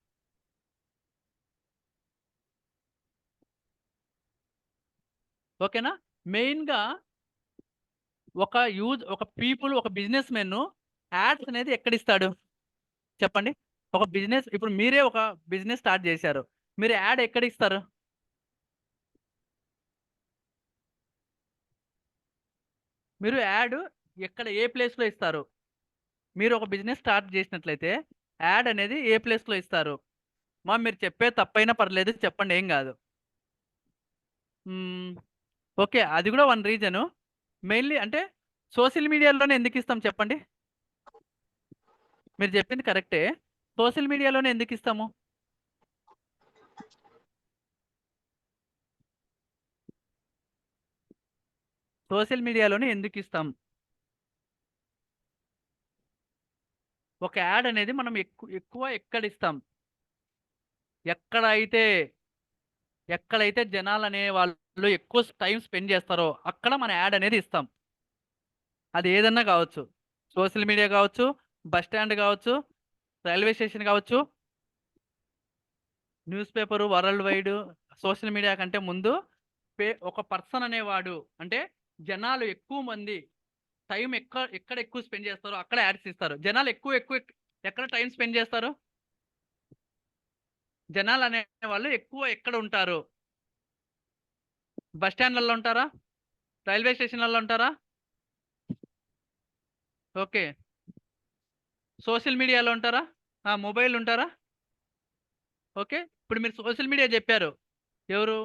ఓకేనా? మెయిన్‌గా ఒక బిజినెస్ మెన్ యాడ్స్ అనేది ఎక్కడిస్తాడు? చెప్పండి. ఇప్పుడు మీరే ఒక బిజినెస్ స్టార్ట్ చేశారు. మీరు యాడ్ ఎక్కడిస్తారు? మీరు యాడ్ ఏ ప్లేస్‌లో ఇస్తారు? మీరు ఒక బిజినెస్ స్టార్ట్ చేసినట్లయితే యాడ్ అనేది ఏ ప్లేస్‌లో ఇస్తారు? మీరు చెప్పేది తప్పైనా పర్లేదు చెప్పండి ఏం గాదు. హ్మ్. ఓకే. అది గూడా వన్ రీజను. మెయిన్‌లీ అంటే సోషల్ మీడియాలోనే ఎందుకిస్తాం చెప్పండి? మీరు చెప్పింది కరెక్టే. సోషల్ మీడియాలోనే ఎందుకిస్తాము? సోషల్ మీడియాలోనే ఎందుకిస్తాం? ఒక యాడ్ అనేది మనం ఎక్కువ ఎక్కడిస్తాం? ఎక్కడైతే, జనాలనే వాళ్ళు ఎక్కువ టైమ్ స్పెండ్ చేస్తారో అక్కడ మన యాడ్ అనేది ఇస్తాం. అది ఏదన్నా గావచ్చు. సోషల్ మీడియా గావచ్చు, బస్ స్టాండ్ గావచ్చు, రైల్వే స్టేషన్ గావచ్చు, news paper, world wide, social media కంటే ముందు ఒక పర్సన్ అనేవాడు అంటే జనాలు ఎక్కువ మంది టైం ఎక్కడ ఎక్కువ స్పెండ్ చేస్తారో అక్కడ యాడ్స్ ఇస్తారు. జనాలు ఎక్కడ టైం స్పెండ్ చేస్తారు? జనాలు అనేవాళ్ళు ఎక్కువ ఎక్కడ ఉంటారు? బస్ స్టాండ్‌లలో ఉంటారా? రైల్వే స్టేషన్‌లలో ఉంటారా? ఓకే. సోషల్ మీడియాలో ఉంటారా? మొబైల్ ఉంటారా? ఓకే. ఇప్పుడు మీరు సోషల్ మీడియా జెప్పారు. ఎవరు?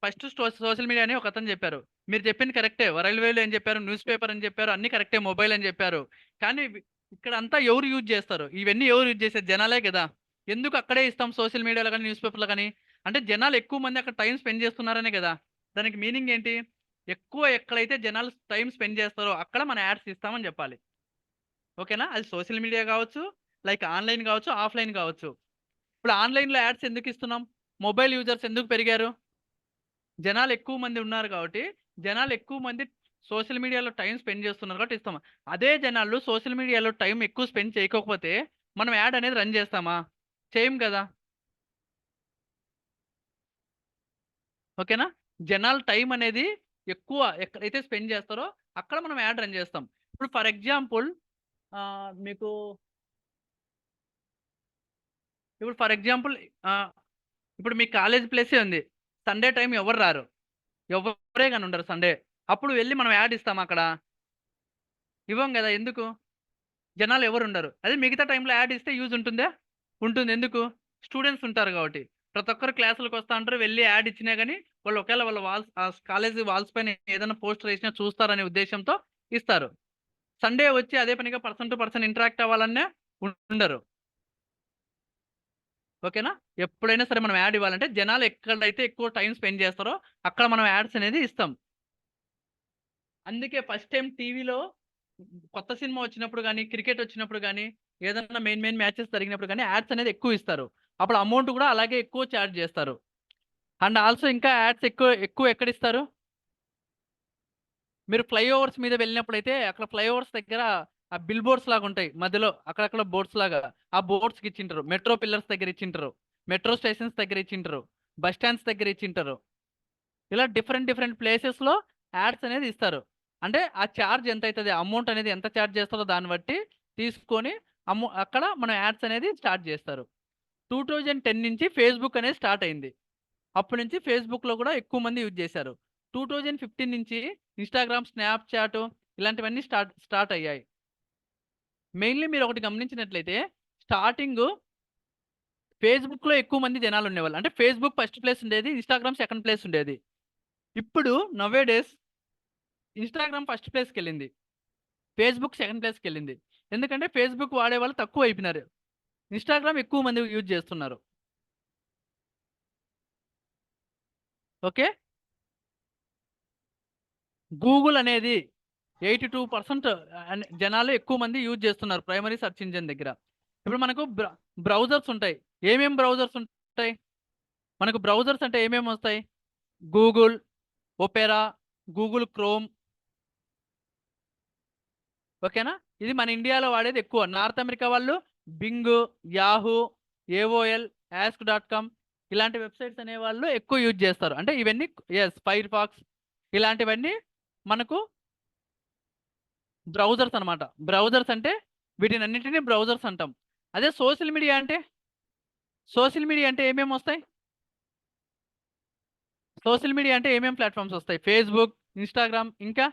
ఫస్ట్ సోషల్ మీడియా అని ఒకతను జెప్పారు. మీరు చెప్పింది కరెక్టే. రైల్వేలో ఏం జెప్పారు? న్యూస్ పేపర్ అని జెప్పారు. అన్నీ కరెక్టే. మొబైల్ అని జెప్పారు. కానీ ఇక్కడంతా ఎవరు యూజ్ జేస్తారు? ఇవన్నీ ఎవరు యూజ్ చేసేది? జనాలే గదా! ఎందుకు అక్కడే ఇస్తాం సోషల్ మీడియాలో గాని, న్యూస్ పేపర్‌లో గాని? అంటే జనాలు ఎక్కువ మంది అక్కడ టైమ్ స్పెండ్ చేస్తున్నారనే గదా! దానికి మీనింగ్ ఏంటి? ఎక్కువ ఎక్కడైతే జనాలు టైమ్ స్పెండ్ చేస్తారో అక్కడ మన యాడ్స్ ఇస్తామని జెప్పాలి. ఓకేనా? అది సోషల్ మీడియా గావచ్చు, లైక్ ఆన్‌లైన్ గావచ్చు, ఆఫ్‌లైన్ గావచ్చు. ఇప్పుడు ఆన్‌లైన్‌లో యాడ్స్ ఎందుకిస్తున్నాం? మొబైల్ యూజర్స్ ఎందుకు పెరిగారు? జనాలు ఎక్కువ మంది ఉన్నారు కాబట్టి, జనాలు ఎక్కువ మంది సోషల్ మీడియాలో టైమ్ స్పెండ్ చేస్తున్నారు కాబట్టి ఇస్తాం. అదే జనాలు సోషల్ మీడియాలో టైమ్ ఎక్కువ స్పెండ్ చేయకపోతే, మనం యాడ్ అనేది రన్ చేస్తామా? చేయం గదా! ఓకేనా? జనాలు టైమ్ అనేది ఎక్కువ ఎక్కడైతే స్పెండ్ చేస్తారో, అక్కడ మనం యాడ్ రన్ చేస్తాం. ఇప్పుడు ఫర్ ఎగ్జాంపుల్ మీకు ఇప్పుడు ఫర్ ఎగ్జాంపుల్ ఆహ్, ఇప్పుడు మీ కాలేజ్ ప్లేసే ఉంది. సండే టైమ్ ఎవరు రారు. ఎవ్వరే గాని ఉండరు సండే. అప్పుడు వెళ్లి మనం యాడ్ ఇస్తామా అక్కడ? ఇవ్వం గదా! ఎందుకు? జనాలు ఎవరుండరు. అదే మిగతా టైమ్‌లో యాడ్ ఇస్తే యూజ్ ఉంటుందా? ఉంటుంది. ఎందుకు? స్టూడెంట్స్ ఉంటారు గాబట్టి. ప్రతి ఒక్కరు క్లాసులకొస్తా ఉంటారు. వెళ్లి యాడ్ ఇచ్చినా గాని వాళ్ళు ఒకేళ వాళ్ళ కాలేజీ వాల్స్ పైన ఏదైనా పోస్టర్ ఏసినా చూస్తారనే ఉద్దేశ్యంతో ఇస్తారు. సండే వచ్చి అదే పనిగా పర్సన్ టు పర్సన్ ఇంటరాక్ట్ అవ్వాలన్నా ఉండరు. ఓకేనా? ఎప్పుడైనా సరే మనం యాడ్ ఇవ్వాలంటే జనాలు ఎక్కడైతే ఎక్కువ టైమ్ స్పెండ్ చేస్తారో అక్కడ మనం యాడ్స్ అనేది ఇస్తాం. అందుకే ఫస్ట్ టైం టీవీలో కొత్త సినిమా వచ్చినప్పుడు కానీ క్రికెట్ వచ్చినప్పుడు కానీ ఏదైనా మెయిన్ మ్యాచెస్ జరిగినప్పుడు కానీ యాడ్స్ అనేది ఎక్కువ ఇస్తారు. అప్పుడు అమౌంట్ కూడా అలాగే ఎక్కువ ఛార్జ్ చేస్తారు. అండ్ ఆల్సో ఇంకా యాడ్స్ ఎక్కువ ఎక్కువ ఎక్కడ ఇస్తారు? మీరు ఫ్లైఓవర్స్ మీద వెళ్ళినప్పుడైతే అక్కడ ఫ్లైఓవర్స్ దగ్గర ఆ బిల్ బోర్డ్స్ లాగా ఉంటాయి మధ్యలో అక్కడక్కడ బోర్డ్స్ లాగా. ఆ బోర్డ్స్కి ఇచ్చింటారు. మెట్రో పిల్లర్స్ దగ్గర ఇచ్చింటారు. మెట్రో స్టేషన్స్ దగ్గర ఇచ్చింటారు. బస్ స్టాండ్స్ దగ్గర ఇచ్చింటారు. ఇలా డిఫరెంట్ ప్లేసెస్లో యాడ్స్ అనేది ఇస్తారు. అంటే ఆ ఛార్జ్ ఎంత అవుతుంది, అమౌంట్ అనేది ఎంత ఛార్జ్ చేస్తారో దాన్ని బట్టి తీసుకొని అక్కడ మనం యాడ్స్ అనేది స్టార్ట్ చేస్తారు. 2010 నుంచి ఫేస్బుక్ అనేది స్టార్ట్ అయింది. అప్పటి నుంచి ఫేస్బుక్లో కూడా ఎక్కువ మంది యూజ్ చేశారు. 2015 నుంచి ఇన్స్టాగ్రామ్, స్నాప్చాట్ ఇలాంటివన్నీ స్టార్ట్ అయ్యాయి. మెయిన్లీ మీరు ఒకటి గమనించినట్లయితే స్టార్టింగ్ ఫేస్బుక్లో ఎక్కువ మంది జనాలు ఉండేవాళ్ళు. అంటే ఫేస్బుక్ ఫస్ట్ ప్లేస్ ఉండేది, ఇన్స్టాగ్రామ్ సెకండ్ ప్లేస్ ఉండేది. ఇప్పుడు నవే డేస్ ఇన్స్టాగ్రామ్ ఫస్ట్ ప్లేస్కి వెళ్ళింది, ఫేస్బుక్ సెకండ్ ప్లేస్కి వెళ్ళింది. ఎందుకంటే ఫేస్బుక్ వాడే వాళ్ళు తక్కువ అయిపోయినారు, ఇన్స్టాగ్రామ్ ఎక్కువ మంది యూజ్ చేస్తున్నారు. ఓకే, గూగుల్ అనేది 82% జనాలు ఎక్కువ మంది యూజ్ చేస్తున్నారు ప్రైమరీ సెర్చ్ ఇంజిన్ దగ్గర. ఇప్పుడు మనకు బ్రౌజర్స్ ఉంటాయి. ఏమేమి బ్రౌజర్స్ ఉంటాయి మనకు? బ్రౌజర్స్ అంటే ఏమేమి వస్తాయి? Google, opera, Google chrome. ఓకేనా? ఇది మన ఇండియాలో వాడేది ఎక్కువ. నార్త్ అమెరికా వాళ్ళు బింగ్, యాహూ, ఏఓఎల్, ఆస్క్.com ఇలాంటి వెబ్సైట్స్ అనే వాళ్ళు ఎక్కువ యూజ్ చేస్తారు. అంటే ఇవన్నీ ఫైర్ ఫాక్స్ ఇలాంటివన్నీ మనకు బ్రౌజర్స్ అనమాట. బ్రౌజర్స్ అంటే వీటిని అన్నింటినీ బ్రౌజర్స్ అంటాం. అదే సోషల్ మీడియా అంటే ఏమేమి వస్తాయి? సోషల్ మీడియా అంటే ఏమేమి ప్లాట్ఫామ్స్ వస్తాయి? ఫేస్బుక్, ఇన్స్టాగ్రామ్, ఇంకా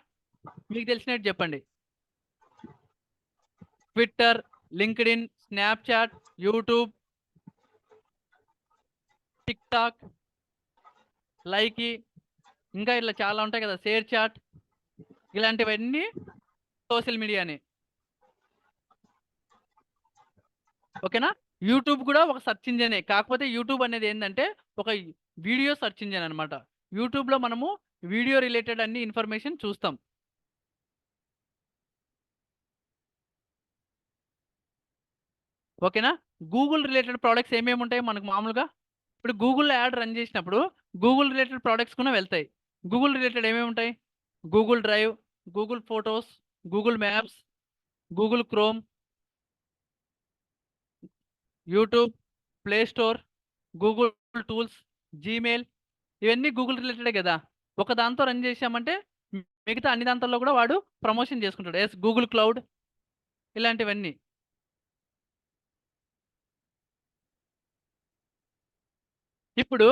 మీకు తెలిసినట్టు చెప్పండి. Twitter, LinkedIn, Snapchat, YouTube, TikTok, Likee, ఇంకా ఇలా చాలా ఉంటాయి కదా, షేర్ చాట్ ఇలాంటివన్నీ సోషల్ మీడియాని. ఓకేనా? యూట్యూబ్ కూడా ఒక సెర్చ్ ఇంజనే. కాకపోతే యూట్యూబ్ అనేది ఏంటంటే ఒక వీడియో సెర్చ్ ఇంజన్ అనమాట. యూట్యూబ్లో మనము వీడియో రిలేటెడ్ అన్ని ఇన్ఫర్మేషన్ చూస్తాం. ఓకేనా? గూగుల్ రిలేటెడ్ ప్రోడక్ట్స్ ఏమేమి ఉంటాయి మనకు మామూలుగా? ఇప్పుడు గూగుల్ యాడ్ రన్ చేసినప్పుడు గూగుల్ రిలేటెడ్ ప్రోడక్ట్స్ కూడా వెళ్తాయి. గూగుల్ రిలేటెడ్ ఏమేమి ఉంటాయి? Google drive, Google photos, Google maps, Google chrome, YouTube, play store, Google tools, Gmail ఇవన్నీ గూగుల్ రిలేటెడే కదా. ఒక దాంతో రన్ చేసామంటే మిగతా అన్ని దాంట్లో కూడా వాడు ప్రమోషన్ చేసుకుంటాడు. గూగుల్ క్లౌడ్ ఇలాంటివన్నీ. ఇప్పుడు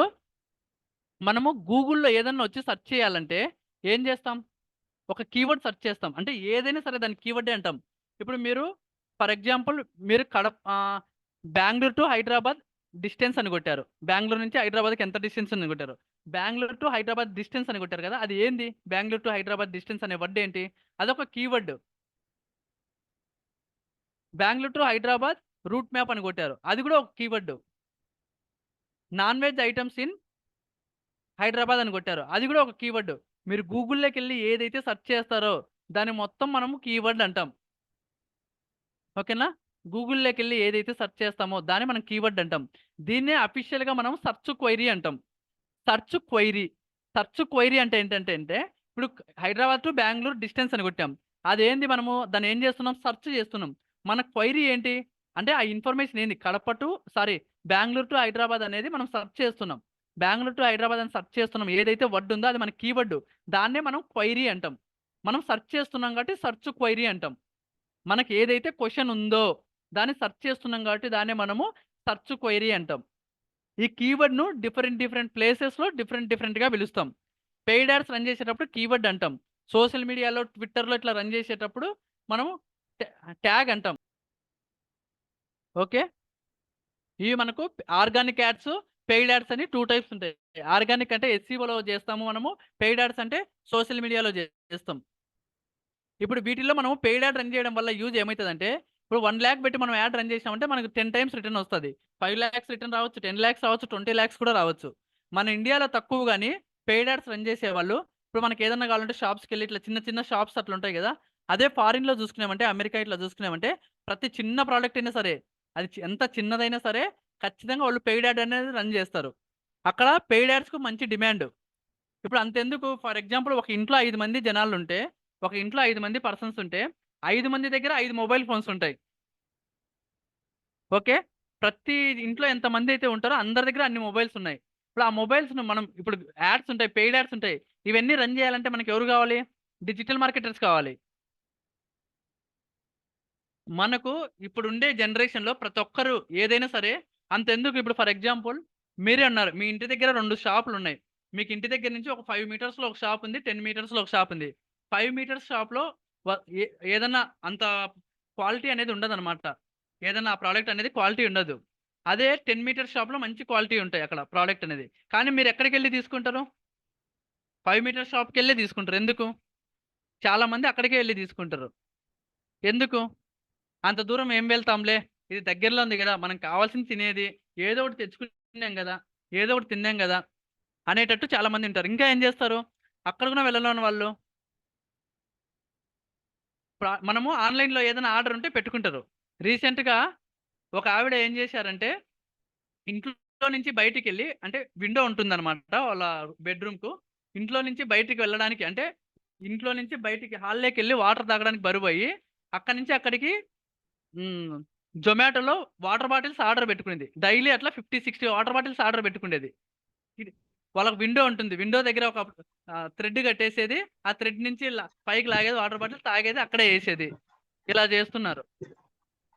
మనము గూగుల్లో ఏదన్నా వచ్చి సెర్చ్ చేయాలంటే ఏం చేస్తాం? ఒక కీవర్డ్ సెర్చ్ చేస్తాం. అంటే ఏదైనా సరే దాన్ని కీవర్డే అంటాం. ఇప్పుడు మీరు ఫర్ ఎగ్జాంపుల్ మీరు బెంగుళూరు టు హైదరాబాద్ డిస్టెన్స్ అని కొట్టారు. బెంగుళూరు నుంచి హైదరాబాద్కి ఎంత డిస్టెన్స్ అని కొట్టారు. బెంగుళూరు టు హైదరాబాద్ డిస్టెన్స్ అని కొట్టారు కదా, అది ఏంది? బెంగుళూరు టు హైదరాబాద్ డిస్టెన్స్ అనే వర్డ్ ఏంటి? అదొక keyword. Bengaluru to Hyderabad route map అని కొట్టారు, అది కూడా ఒక keyword. Non veg items in Hyderabad అని కొట్టారు, అది కూడా ఒక కీవర్డ్. మీరు గూగుల్లోకి వెళ్ళి ఏదైతే సెర్చ్ చేస్తారో దాన్ని మొత్తం మనము కీవర్డ్ అంటాం. ఓకేనా? గూగుల్లోకి వెళ్ళి ఏదైతే సెర్చ్ చేస్తామో దాన్ని మనం కీవర్డ్ అంటాం. దీన్నే అఫీషియల్గా మనం సెర్చ్ క్వైరీ అంటాం. సెర్చ్ క్వైరీ అంటే ఏంటంటే ఇప్పుడు హైదరాబాద్ టు బెంగుళూరు డిస్టెన్స్ అని కొట్టాం, అదేంది? మనము దాన్ని ఏం చేస్తున్నాం? సెర్చ్ చేస్తున్నాం. మన క్వైరీ ఏంటి అంటే ఆ ఇన్ఫర్మేషన్ ఏంది? బెంగుళూరు టు హైదరాబాద్ అనేది మనం సెర్చ్ చేస్తున్నాం. బెంగుళూరు టు హైదరాబాద్ అని సెర్చ్ చేస్తున్నాం. ఏదైతే వర్డ్ ఉందో అది మన కీవర్డ్, దాన్నే మనం క్వైరీ అంటాం. మనం సెర్చ్ చేస్తున్నాం కాబట్టి సెర్చ్ క్వైరీ అంటాం. మనకి ఏదైతే క్వశ్చన్ ఉందో దాన్ని సెర్చ్ చేస్తున్నాం కాబట్టి దాన్నే మనము సెర్చ్ క్వైరీ అంటాం. ఈ కీవర్డ్ను డిఫరెంట్ ప్లేసెస్లో డిఫరెంట్గా పిలుస్తాం. పెయిడ్ యాడ్స్ రన్ చేసేటప్పుడు కీవర్డ్ అంటాం. సోషల్ మీడియాలో ట్విట్టర్లో ఇట్లా రన్ చేసేటప్పుడు మనము ట్యాగ్ అంటాం. ఓకే, ఇవి మనకు ఆర్గానిక్ యాడ్స్, పెయిడ్ యాడ్స్ అని 2 టైప్స్ ఉంటాయి. ఆర్గానిక్ అంటే ఎస్సీఓలో చేస్తాము మనము, పెయిడ్ యాడ్స్ అంటే సోషల్ మీడియాలో చేస్తాం. ఇప్పుడు వీటిల్లో మనం పెయిడ్ యాడ్ రన్ చేయడం వల్ల యూజ్ ఏమవుతుందంటే, ఇప్పుడు 1 lakh పెట్టి మనం యాడ్ రన్ చేసామంటే మనకు 10 టైమ్స్ రిటర్న్ వస్తుంది. 5 lakhs రిటర్న్ రావచ్చు, 10 lakhs రావచ్చు, 20 lakhs కూడా రావచ్చు. మన ఇండియాలో తక్కువ కానీ పెయిడ్ యాడ్స్ రన్ చేసేవాళ్ళు ఇప్పుడు ఇప్పుడు మనకి ఏదన్నా కావాలంటే షాప్స్కి వెళ్ళి ఇట్లా చిన్న చిన్న షాప్స్ అట్లా ఉంటాయి కదా. అదే ఫారిన్లో చూసుకున్నామంటే అమెరికా ఇట్లా చూసుకున్నామంటే ప్రతి చిన్న ప్రోడక్ట్ అయినా సరే అది ఎంత చిన్నదైనా సరే ఖచ్చితంగా వాళ్ళు పెయిడ్ యాడ్ అనేది రన్ చేస్తారు. అక్కడ పెయిడ్ యాడ్స్కు మంచి డిమాండ్. ఇప్పుడు అంతెందుకు ఫర్ ఎగ్జాంపుల్ ఒక ఇంట్లో 5 మంది జనాలుంటే, ఒక ఇంట్లో 5 మంది పర్సన్స్ ఉంటే, 5 మంది దగ్గర 5 మొబైల్ ఫోన్స్ ఉంటాయి. ఓకే. ప్రతి ఇంట్లో ఎంతమందైతే ఉంటారో అందరి దగ్గర అన్ని మొబైల్స్ ఉన్నాయి. ఇప్పుడు ఆ మొబైల్స్‌ను మనం ఇప్పుడు యాడ్స్ ఉంటాయి. పెయిడ్ యాడ్స్ ఉంటాయి. ఇవన్నీ రన్ చేయాలంటే మనకు ఎవరు కావాలి? డిజిటల్ మార్కెటర్స్ కావాలి. మనకు ఇప్పుడుండే జనరేషన్‌లో ప్రతి ఒక్కరు ఏదైనా సరే అంతెందుకు ఇప్పుడు ఫర్ ఎగ్జాంపుల్ మీరే అన్నారు. మీ ఇంటి దగ్గర 2 షాపులున్నాయి. మీకు ఇంటి దగ్గర నుంచి ఒక 5 మీటర్స్‌లో ఒక షాప్ ఉంది. 10 మీటర్స్‌లో ఒక షాప్ ఉంది. 5 మీటర్స్ షాప్‌లో వ ఏ ఏదన్నా అంత క్వాలిటీ అనేది ఉండదనమాట. ఏదన్నా ఆ ప్రొడక్ట్ అనేది క్వాలిటీ ఉండదు. అదే 10 మీటర్స్ షాప్‌లో మంచి క్వాలిటీ ఉంటాయి అక్కడ ప్రొడక్ట్ అనేది. కానీ మీరు ఎక్కడికెళ్లి తీసుకుంటారు? 5 మీటర్స్ షాప్‌కెళ్ళే తీసుకుంటారు. ఎందుకు? చాలా మంది అక్కడికే ఎళ్లి తీసుకుంటారు. ఎందుకు? అంత దూరం ఏం వెళ్తాంలే. ఇది దగ్గరలో ఉంది గదా! మనం కావాల్సింది తినేది. ఏదో ఒకటి తెచ్చుకున్నాం గదా! ఏదో ఒకటి తిన్నాం గదా! అనేటట్టు చాలామంది ఉంటారు. ఇంకా ఏం జేస్తారు? అక్కడ గూడా వెళ్ళలేని వాళ్ళు మనము ఆన్‌లైన్‌లో ఏదైనా ఆర్డర్ ఉంటే పెట్టుకుంటారు. రీసెంట్‌గా ఒక ఆవిడ ఏం జేశారంటే, ఇంట్లో నుంచి బయటికెళ్ళి అంటే విండో ఉంటుందనమాట వాళ్ళ బెడ్‌రూమ్‌కు. ఇంట్లో నుంచి బయటికి వెళ్ళడానికి అంటే, ఇంట్లో నుంచి బయటికి హాల్‌లోకెళ్ళి వాటర్ తాగడానికి బరువయ్యి, అక్కడి నుంచి అక్కడికి హ్మ్. జొమాటోలో వాటర్ బాటిల్స్ ఆర్డర్ పెట్టుకునింది. డైలీ అట్లా 50, 60 వాటర్ బాటిల్స్ ఆర్డర్ పెట్టుకునేది. ఇది వాళ్ళకి విండో ఉంటుంది. విండో దగ్గర ఒక థ్రెడ్ కట్టేసేది. ఆ థ్రెడ్ నుంచి పైకి లాగేది వాటర్ బాటిల్ తాగేది అక్కడే ఏసేది. ఇలా చేస్తున్నారు.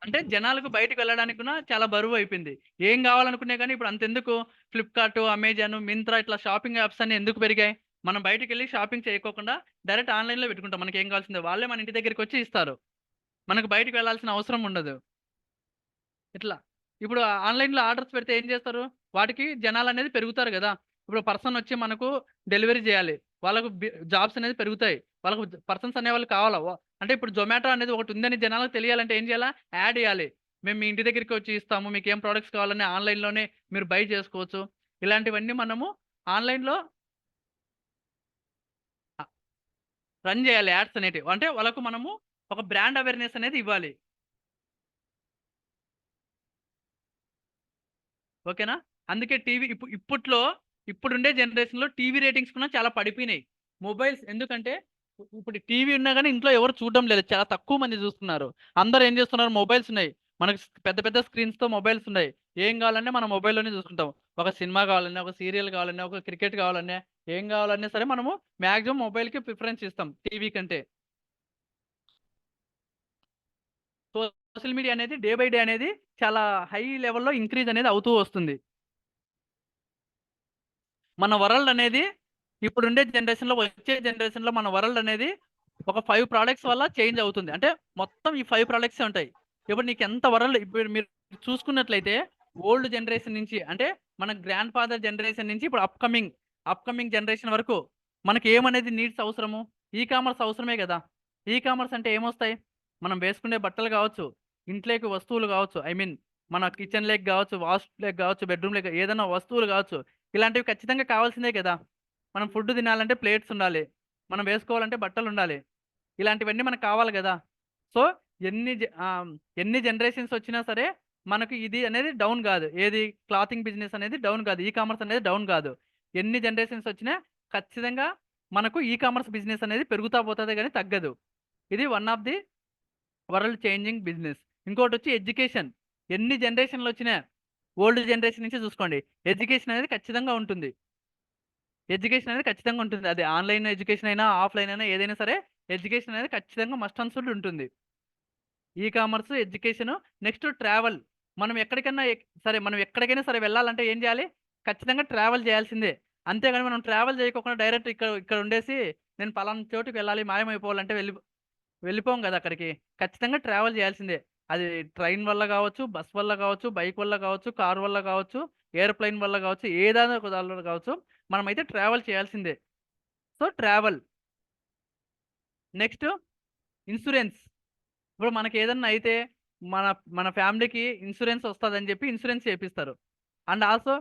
అంటే జనాలకు బయటికి వెళ్ళడానికి కూడా చాలా బరువయిపోయింది. ఏం కావాలనుకున్నా గాని ఇప్పుడు అంతెందుకు ఫ్లిప్‌కార్ట్, అమెజాన్, మింత్రా ఇట్లా షాపింగ్ యాప్స్ అన్నీ ఎందుకు పెరిగాయి? మనం బయటికెళ్ళి షాపింగ్ చేయకోకుండా డైరెక్ట్ ఆన్‌లైన్‌లో పెట్టుకుంటాం. మనకేం కావాల్సిందో వాళ్ళే మన ఇంటి దగ్గరికొచ్చి ఇస్తారు. మనకు బయటికి వెళ్ళాల్సిన అవసరం ఉండదు. ఇట్లా. ఇప్పుడు ఆన్‌లైన్‌లో ఆర్డర్స్ పెడితే ఏం చేస్తారు? వాటికి జనాలనేది పెరుగుతారు గదా! ఇప్పుడు పర్సన్ వచ్చి మనకు డెలివరీ జేయాలి. వాళ్ళకు జాబ్స్ అనేది పెరుగుతాయి. వాళ్ళకు పర్సన్స్ అనేవాళ్ళు కావాలా? అంటే ఇప్పుడు జొమాటో అనేది ఒకటుందని జనాలకు తెలియాలంటే ఏం చేయాలా? యాడ్ ఇయ్యాలి. మేము మీ ఇంటి దగ్గరికి వచ్చి ఇస్తాము. మీకేం ప్రొడక్ట్స్ కావాలన్నా ఆన్‌లైన్‌లోనే మీరు బై చేసుకోవచ్చు. ఇలాంటివన్నీ మనము ఆన్‌లైన్‌లో ఆహ్, రన్ జేయాలి యాడ్స్ అనేటివి. అంటే వాళ్ళకు మనము ఒక బ్రాండ్ అవేర్‌నెస్ అనేది ఇవ్వాలి. ఓకేనా? అందుకే టీవీ ఇప్పట్లో ఇప్పుడుండే జనరేషన్‌లో టీవీ రేటింగ్స్ కూడా చాలా పడిపోయినాయి. మొబైల్స్ ఎందుకంటే ఇప్పుడు టీవీ ఉన్నా గాని ఇంట్లో ఎవరు చూడడం లేదు. చాలా తక్కువ మంది చూస్తున్నారు. అందరూ ఏం చేస్తున్నారు మొబైల్స్ ఉన్నాయి. మనకు పెద్ద పెద్ద స్క్రీన్స్‌తో మొబైల్స్ ఉన్నాయి. ఏం కావాలన్నా మనం మొబైల్‌లోనే చూసుకుంటాం. ఒక సినిమా కావాలన్నా, ఒక సీరియల్ కావాలన్నా, ఒక క్రికెట్ కావాలన్నా, ఏం కావాలన్నా సరే మనము మాక్సిమం మొబైల్‌కి ప్రిఫరెన్స్ ఇస్తాం టీవీ కంటే. సోషల్ మీడియా అనేది డే బై డే అనేది చాలా హై లెవెల్‌లో ఇంక్రీజ్ అనేది అవుతూ వస్తుంది. మన వరల్డ్ అనేది ఇప్పుడుండే జనరేషన్‌లో వచ్చే జనరేషన్‌లో మన వరల్డ్ అనేది ఒక 5 ప్రొడక్ట్స్ వల్ల చేంజ్ అవుతుంది. అంటే మొత్తం ఈ 5 ప్రొడక్ట్సే ఉంటాయి. ఇప్పుడు నీకెంత వరల్డ్ ఇప్పుడు మీరు చూసుకున్నట్లయితే ఓల్డ్ జనరేషన్ నుంచి అంటే మన గ్రాండ్ ఫాదర్ జనరేషన్ నుంచి ఇప్పుడు అప్‌కమింగ్ జనరేషన్ వరకు మనకి ఏమనేది నీడ్స్ అవసరము? ఈ కామర్స్ అవసరమే గదా! ఈ కామర్స్ అంటే ఏమొస్తాయి? మనం వేసుకునే బట్టలు గావచ్చు, ఇంట్లోకి వస్తువులు గావచ్చు, ఐ మీన్ మన కిచెన్‌లోకి గావచ్చు, వాష్‌లోకి గావచ్చు, బెడ్‌రూమ్‌లోకి ఏదైనా వస్తువులు గావచ్చు. ఇలాంటివి ఖచ్చితంగా కావాల్సిందే గదా! మనం ఫుడ్ తినాలంటే ప్లేట్స్ ఉండాలి. మనం వేసుకోవాలంటే బట్టలుండాలి. ఇలాంటివన్నీ మనకు కావాలి గదా! సో, ఎన్ని జనరేషన్స్ వచ్చినా సరే, మనకు ఇది అనేది డౌన్ గాదు. ఏది క్లాతింగ్ బిజినెస్ అనేది డౌన్ గాదు. ఈ కామర్స్ అనేది డౌన్ గాదు. ఎన్ని జనరేషన్స్ వచ్చినా ఖచ్చితంగా మనకు ఈ కామర్స్ బిజినెస్ అనేది పెరుగుతా పోతదే గానీ తగ్గదు. ఇది one of the world changing business. ఇంకోటొచ్చి ఎడ్యుకేషన్. ఎన్ని జనరేషన్‌లొచ్చినా ఓల్డ్ జనరేషన్ నుంచి చూసుకోండి. ఎడ్యుకేషన్ అనేది ఖచ్చితంగా ఉంటుంది. ఎడ్యుకేషన్ అనేది ఖచ్చితంగా ఉంటుంది. అది ఆన్‌లైన్ ఎడ్యుకేషన్ అయినా, ఆఫ్‌లైన్ అయినా ఏదైనా సరే ఎడ్యుకేషన్ అనేది ఖచ్చితంగా మస్ట్ అండ్ షుడ్ ఉంటుంది. E commerce, education, next travel. మనం ఎక్కడికన్నా సరే మనం ఎక్కడికైనా సరే వెళ్ళాలంటే ఏం జేయాలి? ఖచ్చితంగా ట్రావెల్ జేయాల్సిందే. అంతేగాని మనం ట్రావెల్ జేయకోకుండా డైరెక్ట్ ఇక్కడ ఉండేసి నేను పలానా చోటుకి వెళ్ళాలి, మాయమైపోవాలంటే వెళ్ళిపోం గదా అక్కడికి. ఖచ్చితంగా ట్రావెల్ జేయాల్సిందే. అది ట్రైన్ వల్ల గావచ్చు, బస్ వల్ల గావచ్చు, బైక్ వల్ల గావచ్చు, కార్ వల్ల గావచ్చు, ఏరోప్లేన్ వల్ల గావచ్చు, ఏదైనా ఒక దాని వల్ల గావచ్చు. మనమైతే ట్రావెల్ చేయాల్సిందే. So, travel. Next insurance. ఇప్పుడు మనకేదన్నా అయితే మన మన ఫ్యామిలీకి ఇన్స్యూరెన్స్ వస్తదని జెప్పి ఇన్స్యూరెన్స్ చేపిస్తారు. అండ్ ఆల్సో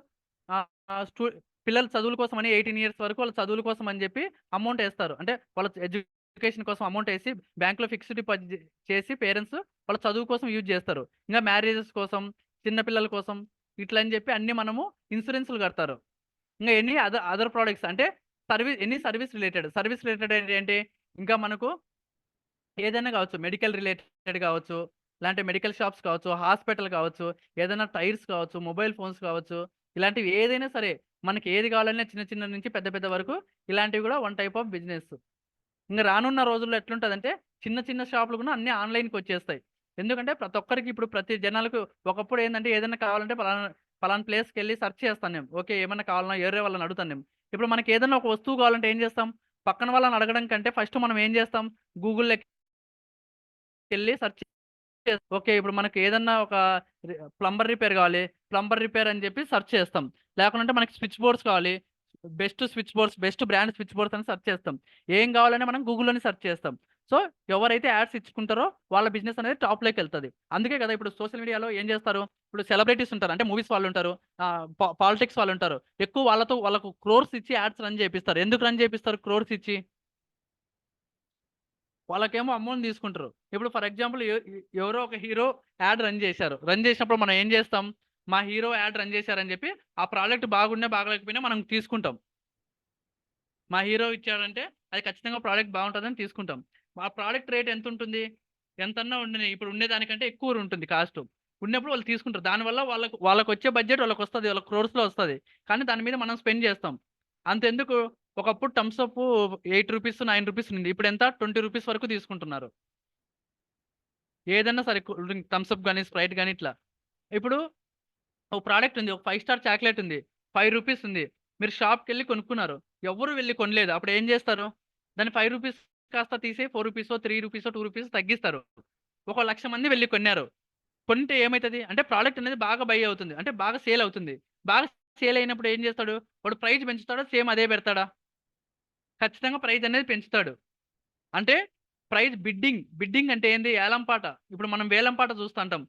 ఆహ్, ఆహ్, స్టూ పిల్లల చదువుల కోసం అని 18 ఇయర్స్ వరకు వాళ్ళ చదువుల కోసం అని చెప్పి అమౌంట్ వేస్తారు. అంటే వాళ్ళ ఎడ్యుకేషన్ కోసం అమౌంట్ వేసి బ్యాంక్లో ఫిక్స్డ్ డిపాజిట్ చేసి పేరెంట్స్ వాళ్ళ చదువు కోసం యూజ్ చేస్తారు. ఇంకా మ్యారేజెస్ కోసం, చిన్న పిల్లల కోసం ఇట్లా అని చెప్పి అన్ని మనము ఇన్సూరెన్స్లు కడతారు. ఇంకా ఎన్ని అదర్ ప్రోడక్ట్స్ అంటే సర్వీస్ రిలేటెడ్ ఏంటి, ఇంకా మనకు ఏదైనా కావచ్చు, మెడికల్ రిలేటెడ్ కావచ్చు, ఇలాంటి మెడికల్ షాప్స్ కావచ్చు, హాస్పిటల్ కావచ్చు, ఏదైనా టైర్స్ కావచ్చు, మొబైల్ ఫోన్స్ కావచ్చు, ఇలాంటివి ఏదైనా సరే మనకి ఏది కావాలన్నా చిన్న చిన్న నుంచి పెద్ద పెద్ద వరకు ఇలాంటివి కూడా వన్ టైప్ ఆఫ్ బిజినెస్. ఇంకా రానున్న రోజుల్లో ఎట్లుంటుందంటే చిన్న చిన్న షాపులు కూడా అన్ని ఆన్లైన్కి వచ్చేస్తాయి. ఎందుకంటే ప్రతి ఒక్కరికి ఇప్పుడు ప్రతి జనాలకు ఒకప్పుడు ఏంటంటే ఏదైనా కావాలంటే పలానా ప్లేస్కి వెళ్ళి సెర్చ్ చేస్తాను నేను, ఓకే ఏమైనా కావాలన్నా ఏరే వాళ్ళని అడుగుతాను నేను. ఇప్పుడు మనకి ఏదైనా ఒక వస్తువు కావాలంటే ఏం చేస్తాం, పక్కన వాళ్ళని అడగడం కంటే ఫస్ట్ మనం ఏం చేస్తాం, గూగుల్లోకి వెళ్ళి సెర్చ్ ఓకే ఇప్పుడు మనకి ఏదన్నా ఒక ప్లంబర్ రిపేర్ కావాలి, ప్లంబర్ రిపేర్ అని చెప్పి సెర్చ్ చేస్తాం. లేకుంటే మనకి స్విచ్ బోర్డ్స్ కావాలి, best switch boards, best brand switch boards అని సెర్చ్ చేస్తాం. ఏం కావాలని మనం గూగుల్లోనే సెర్చ్ చేస్తాం. సో ఎవరైతే యాడ్స్ ఇచ్చుకుంటారో వాళ్ళ బిజినెస్ అనేది టాప్లోకి వెళ్తుంది. అందుకే కదా ఇప్పుడు సోషల్ మీడియాలో ఏం చేస్తారు, ఇప్పుడు సెలబ్రిటీస్ ఉంటారు, అంటే మూవీస్ వాళ్ళు ఉంటారు, పాలిటిక్స్ వాళ్ళు ఉంటారు, ఎక్కువ వాళ్ళకు క్రోర్స్ ఇచ్చి యాడ్స్ రన్ చేపిస్తారు. ఎందుకు రన్ చేపిస్తారు క్రోర్స్ ఇచ్చి? వాళ్ళకేమో అమౌంట్ తీసుకుంటారు. ఇప్పుడు ఫర్ ఎగ్జాంపుల్ ఎవరో ఒక హీరో యాడ్ రన్ చేశారు. రన్ చేసినప్పుడు మనం ఏం చేస్తాం, మా హీరో యాడ్ రన్ చేశారని చెప్పి ఆ ప్రోడక్ట్ బాగున్నా బాగలేకపోయినా మనం తీసుకుంటాం. మా హీరో ఇచ్చాడంటే అది ఖచ్చితంగా ప్రోడక్ట్ బాగుంటుందని తీసుకుంటాం. ఆ ప్రోడక్ట్ రేట్ ఎంత ఉంటుంది, ఎంతన్నా ఉండని ఇప్పుడు ఉండేదానికంటే ఎక్కువ ఉంటుంది కాస్ట్. ఉన్నప్పుడు వాళ్ళు తీసుకుంటారు. దానివల్ల వాళ్ళకు వచ్చే బడ్జెట్ వాళ్ళకి వస్తుంది, వాళ్ళ క్రోర్స్లో వస్తుంది. కానీ దాని మీద మనం స్పెండ్ చేస్తాం. అంతెందుకు, ఒకప్పుడు థమ్స్ అప్ 8 రూపీస్ 9 రూపీస్ ఉంది, ఇప్పుడు ఎంత 20 రూపీస్ వరకు తీసుకుంటున్నారు. ఏదన్నా సరే థమ్స్ అప్ కానీ స్ప్రైట్ కానీ ఇట్లా. ఇప్పుడు ఒక ప్రోడక్ట్ ఉంది, ఒక 5 స్టార్ చాక్లెట్ ఉంది, 5 రూపీస్ ఉంది, మీరు షాప్కి వెళ్ళి కొనుక్కున్నారు, ఎవరు వెళ్ళి కొనలేదు, అప్పుడు ఏం చేస్తారు, దాన్ని 5 రూపీస్ కాస్త తీసి 4 రూపీసో 3 రూపీసో 2 రూపీస్ తగ్గిస్తారు. 1,00,000 మంది వెళ్ళి కొన్నారు. కొంటే ఏమవుతుంది అంటే ప్రోడక్ట్ అనేది బాగా బై అవుతుంది, అంటే బాగా సేల్ అవుతుంది. బాగా సేల్ అయినప్పుడు ఏం చేస్తాడు, వాడు ప్రైస్ పెంచుతాడా, సేమ్ అదే పెడతాడా? ఖచ్చితంగా ప్రైస్ అనేది పెంచుతాడు. అంటే ప్రైస్ బిడ్డింగ్ అంటే ఏంది, ఏలం పాట. ఇప్పుడు మనం వేలం పాట చూస్తుంటాం,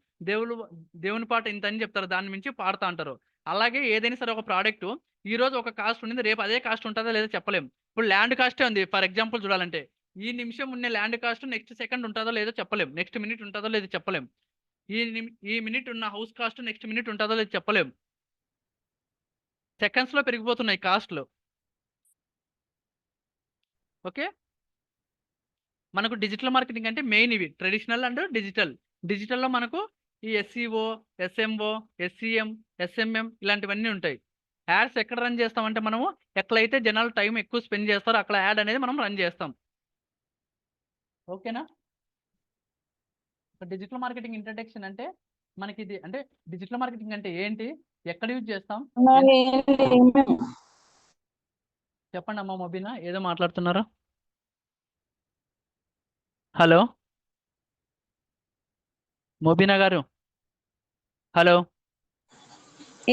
దేవుని పాట ఇంత అని చెప్తారు, దాని మించి పాడుతా అంటారు. అలాగే ఏదైనా సరే ఒక ప్రోడక్ట్ ఈ రోజు ఒక కాస్ట్ ఉండింది, రేపు అదే కాస్ట్ ఉంటుందో లేదో చెప్పలేం. ఇప్పుడు ల్యాండ్ కాస్టే ఉంది ఫర్ ఎగ్జాంపుల్ చూడాలంటే, ఈ నిమిషం ఉన్న ల్యాండ్ కాస్ట్ నెక్స్ట్ సెకండ్ ఉంటుందో లేదో చెప్పలేం, నెక్స్ట్ మినిట్ ఉంటుందో లేదో చెప్పలేం. ఈ మినిట్ ఉన్న హౌస్ కాస్ట్ నెక్స్ట్ మినిట్ ఉంటుందో లేదో చెప్పలేం. సెకండ్స్ లో పెరిగిపోతున్నాయి కాస్ట్లు. ఓకే, మనకు డిజిటల్ మార్కెటింగ్ అంటే మెయిన్ ఇవి ట్రెడిషనల్ అండ్ డిజిటల్. డిజిటల్లో మనకు ఈ ఎస్ఈఓ, ఎస్ఎంఓ, ఎస్సిఎం, ఎస్ఎంఎం ఇలాంటివన్నీ ఉంటాయి. యాడ్స్ ఎక్కడ రన్ చేస్తామంటే మనము ఎక్కడైతే జనాలు టైం ఎక్కువ స్పెండ్ చేస్తారో అక్కడ యాడ్ అనేది మనం రన్ చేస్తాం. ఓకేనా? డిజిటల్ మార్కెటింగ్ ఇంట్రడక్షన్ అంటే మనకి ఇది, అంటే డిజిటల్ మార్కెటింగ్ అంటే ఏంటి, ఎక్కడ యూజ్ చేస్తాం, చెప్పండి అమ్మా. మొబీనా ఏదో మాట్లాడుతున్నారా? హలో మొబీనా గారు, హలో.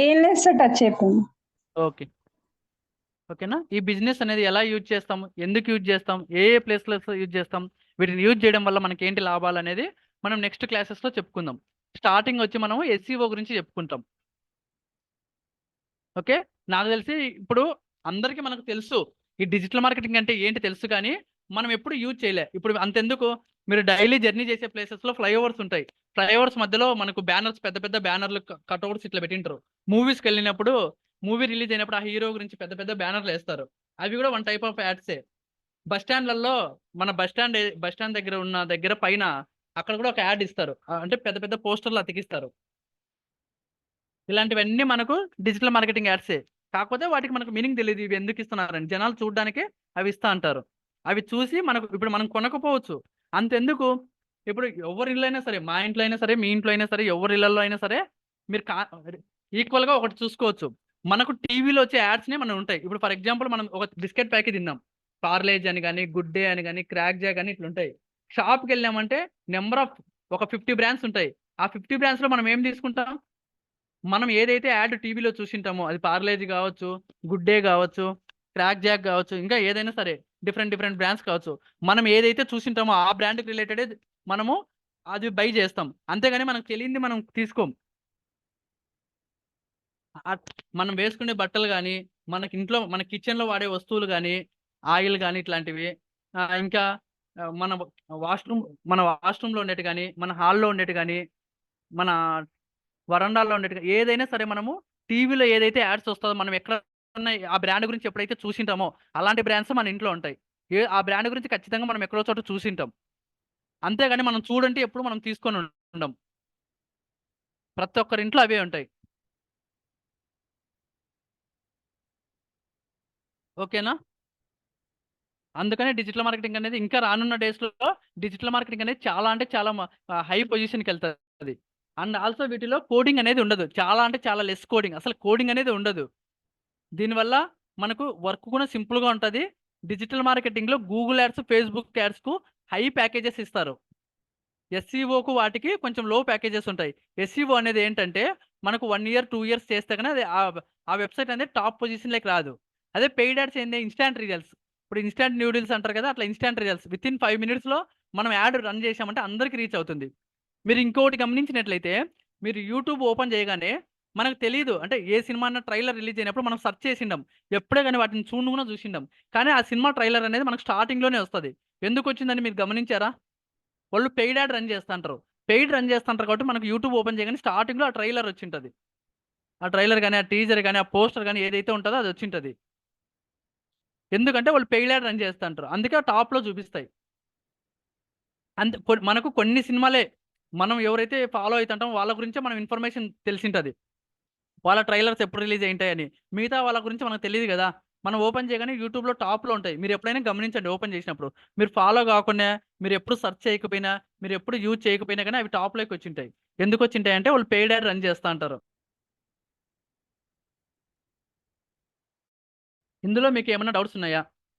ఏం లేదు సార్, టచ్ అయిపోయింది. ఓకే, ఓకేనా. ఈ బిజినెస్ అనేది ఎలా యూజ్ చేస్తాం, ఎందుకు యూజ్ చేస్తాం, ఏ ప్లేస్లో యూజ్ చేస్తాం, వీటిని యూజ్ చేయడం వల్ల మనకి ఏంటి లాభాలు అనేది మనం నెక్స్ట్ క్లాసెస్లో చెప్పుకుందాం. స్టార్టింగ్ వచ్చి మనం ఎస్ఈఓ గురించి చెప్పుకుంటాం. ఓకే, నాకు తెలిసి ఇప్పుడు అందరికీ మనకు తెలుసు ఈ డిజిటల్ మార్కెటింగ్ అంటే ఏంటి తెలుసు, కానీ మనం ఎప్పుడు యూజ్ చేయలే. ఇప్పుడు అంతెందుకు, మీరు డైలీ జర్నీ చేసే ప్లేసెస్లో ఫ్లైఓవర్స్ ఉంటాయి, ఫ్లైఓవర్స్ మధ్యలో మనకు బ్యానర్స్, పెద్ద పెద్ద బ్యానర్లు, కట్అవుట్స్ ఇట్లా పెట్టింటారు. మూవీస్కి వెళ్ళినప్పుడు, మూవీ రిలీజ్ అయినప్పుడు ఆ హీరో గురించి పెద్ద పెద్ద బ్యానర్లు వేస్తారు. అవి కూడా వన్ టైప్ ఆఫ్ యాడ్సే. బస్ స్టాండ్లలో, మన బస్ స్టాండ్ దగ్గర పైన అక్కడ కూడా ఒక యాడ్ ఇస్తారు, అంటే పెద్ద పెద్ద పోస్టర్లు అతికిస్తారు. ఇలాంటివన్నీ మనకు డిజిటల్ మార్కెటింగ్ యాడ్సే. కాకపోతే వాటికి మనకు మీనింగ్ తెలియదు, ఇవి ఎందుకు ఇస్తున్నారని. జనాలు చూడడానికి అవి ఇస్తా అంటారు. అవి చూసి ఇప్పుడు మనం కొనకపోవచ్చు. అంతెందుకు, ఇప్పుడు ఎవరి ఇల్లు అయినా సరే, మా ఇంట్లో అయినా సరే, మీ ఇంట్లో అయినా సరే, ఎవరి ఇళ్లలో అయినా సరే, మీరు ఈక్వల్గా ఒకటి చూసుకోవచ్చు. మనకు టీవీలో వచ్చే యాడ్స్నే మనం ఉంటాయి. ఇప్పుడు ఫర్ ఎగ్జాంపుల్ మనం ఒక బిస్కెట్ ప్యాకెట్ తిన్నాం, పార్లేజ్ అని కానీ, గుడ్ డే అని కానీ, క్రాక్ జాక్ అని ఇట్లుంటాయి. షాప్కి వెళ్ళామంటే నెంబర్ ఆఫ్ ఒక 50 బ్రాండ్స్ ఉంటాయి. ఆ 50 బ్రాండ్స్లో మనం ఏం తీసుకుంటాం, మనం ఏదైతే యాడ్ టీవీలో చూసింటామో, అది పార్లేజ్ కావచ్చు, గుడ్ డే కావచ్చు, క్రాక్ జాక్ కావచ్చు, ఇంకా ఏదైనా సరే డిఫరెంట్ బ్రాండ్స్ కావచ్చు, మనం ఏదైతే చూసింటామో ఆ బ్రాండ్కి రిలేటెడ్ మనము అది బై చేస్తాం. అంతేగాని మనకు తెలియంది మనం తీసుకోం. మనం వేసుకునే బట్టలు కానీ, మనకి ఇంట్లో మన కిచెన్లో వాడే వస్తువులు కానీ, ఆయిల్ కానీ ఇట్లాంటివి, ఇంకా మన వాష్రూమ్లో ఉండేటి కానీ, మన హాల్లో ఉండేటి కానీ, మన వరండాల్లో ఉండేటి ఏదైనా సరే, మనము టీవీలో ఏదైతే యాడ్స్ వస్తుందో, మనం ఎక్కడ ఆ బ్రాండ్ గురించి ఎప్పుడైతే చూసింటామో అలాంటి బ్రాండ్స్ మన ఇంట్లో ఉంటాయి. ఆ బ్రాండ్ గురించి ఖచ్చితంగా మనం ఎక్కడో చోట చూసింటాం. అంతేగాని మనం చూడంటే ఎప్పుడు మనం తీసుకొని ఉండం. ప్రతి ఒక్కరి ఇంట్లో అవే ఉంటాయి. ఓకేనా? అందుకనే డిజిటల్ మార్కెటింగ్ అనేది ఇంకా రానున్న డేస్‌లో డిజిటల్ మార్కెటింగ్ అనేది చాలా అంటే చాలా హై పొజిషన్‌కెళ్తది. అండ్ ఆల్సో వీటిలో కోడింగ్ అనేది ఉండదు. చాలా అంటే చాలా లెస్ కోడింగ్. అసలు కోడింగ్ అనేది ఉండదు. దీనివల్ల మనకు వర్క్ కూడా సింపుల్‌గా ఉంటది. డిజిటల్ మార్కెటింగ్‌లో గూగుల్ యాడ్స్, ఫేస్‌బుక్ యాడ్స్‌కు హై ప్యాకేజెస్ ఇస్తారు. ఎస్‌ఈఓకు వాటికి కొంచెం లో ప్యాకేజెస్ ఉంటాయి. ఎస్‌ఈఓ అనేది ఏంటంటే మనకు 1 ఇయర్, 2 ఇయర్స్ చేస్తే గాని అది ఆ వెబ్‌సైట్ అనేది టాప్ పొజిషన్‌లోకి రాదు. అదే పెయిడ్ యాడ్స్ ఏంది, ఇన్‌స్టాంట్ రిజల్ట్స్. ఇప్పుడు ఇన్‌స్టాంట్ నూడిల్స్ అంటారు కదా! అట్లా ఇన్‌స్టాంట్ రిజల్ట్స్. వితిన్ 5 మినిట్స్‌లో మనం యాడ్ రన్ చేశామంటే అందరికి రీచ్ అవుతుంది. మీరు ఇంకోటి గమనించినట్లయితే, మీరు యూట్యూబ్ ఓపెన్ చేయగానే మనకు తెలీదు. అంటే ఏ సినిమా అన్న ట్రైలర్ రిలీజ్ అయినప్పుడు మనం సెర్చ్ చేసిండం. ఎప్పుడే గాని వాటిని చూడను కూడా చూసిండం. కానీ ఆ సినిమా ట్రైలర్ అనేది మనకు స్టార్టింగ్‌లోనే వస్తది. ఎందుకొచ్చిందని మీరు గమనించారా? వాళ్ళు పెయిడ్ యాడ్ రన్ చేస్తంటారు. పెయిడ్ రన్ చేస్తుంటారు కాబట్టి మనకు యూట్యూబ్ ఓపెన్ చేయగానే స్టార్టింగ్‌లో ఆ ట్రైలర్ వచ్చింటది. ఆ ట్రైలర్ గాని, ఆ టీజర్ గాని, ఆ పోస్టర్ గాని ఏదైతే ఉంటదో అది వచ్చింటది. ఎందుకంటే వాళ్ళు పెయిడ్ యాడ్ రన్ చేస్తంటారు. అందుకే టాప్‌లో చూపిస్తాయి. మనకు కొన్ని సినిమాలే మనం ఎవరైతే ఫాలో అయితుంటామో వాళ్ళ గురించే మనం ఇన్ఫర్మేషన్ తెలిసింటది. వాళ్ళ ట్రైలర్స్ ఎప్పుడు రిలీజ్ అయింటాయని. మిగతా వాళ్ళ గురించి మనకు తెలీదు గదా! మనం ఓపెన్ చేయగానే యూట్యూబ్‌లో టాప్‌లో ఉంటాయి. మీరెప్పుడైనా గమనించండి ఓపెన్ చేసినప్పుడు. మీరు ఫాలో గాకున్నా, మీరెప్పుడు సెర్చ్ చేయకపోయినా, మీరెప్పుడు యూజ్ చేయకపోయినా గాని అవి టాప్‌లోకి వచ్చుంటాయి. ఎందుకొచ్చుంటాయంటే వాళ్ళు పెయిడ్ యాడ్ రన్ చేస్తా అంటారు. ఇందులో మీకేమన్నా డౌట్స్ ఉన్నాయా?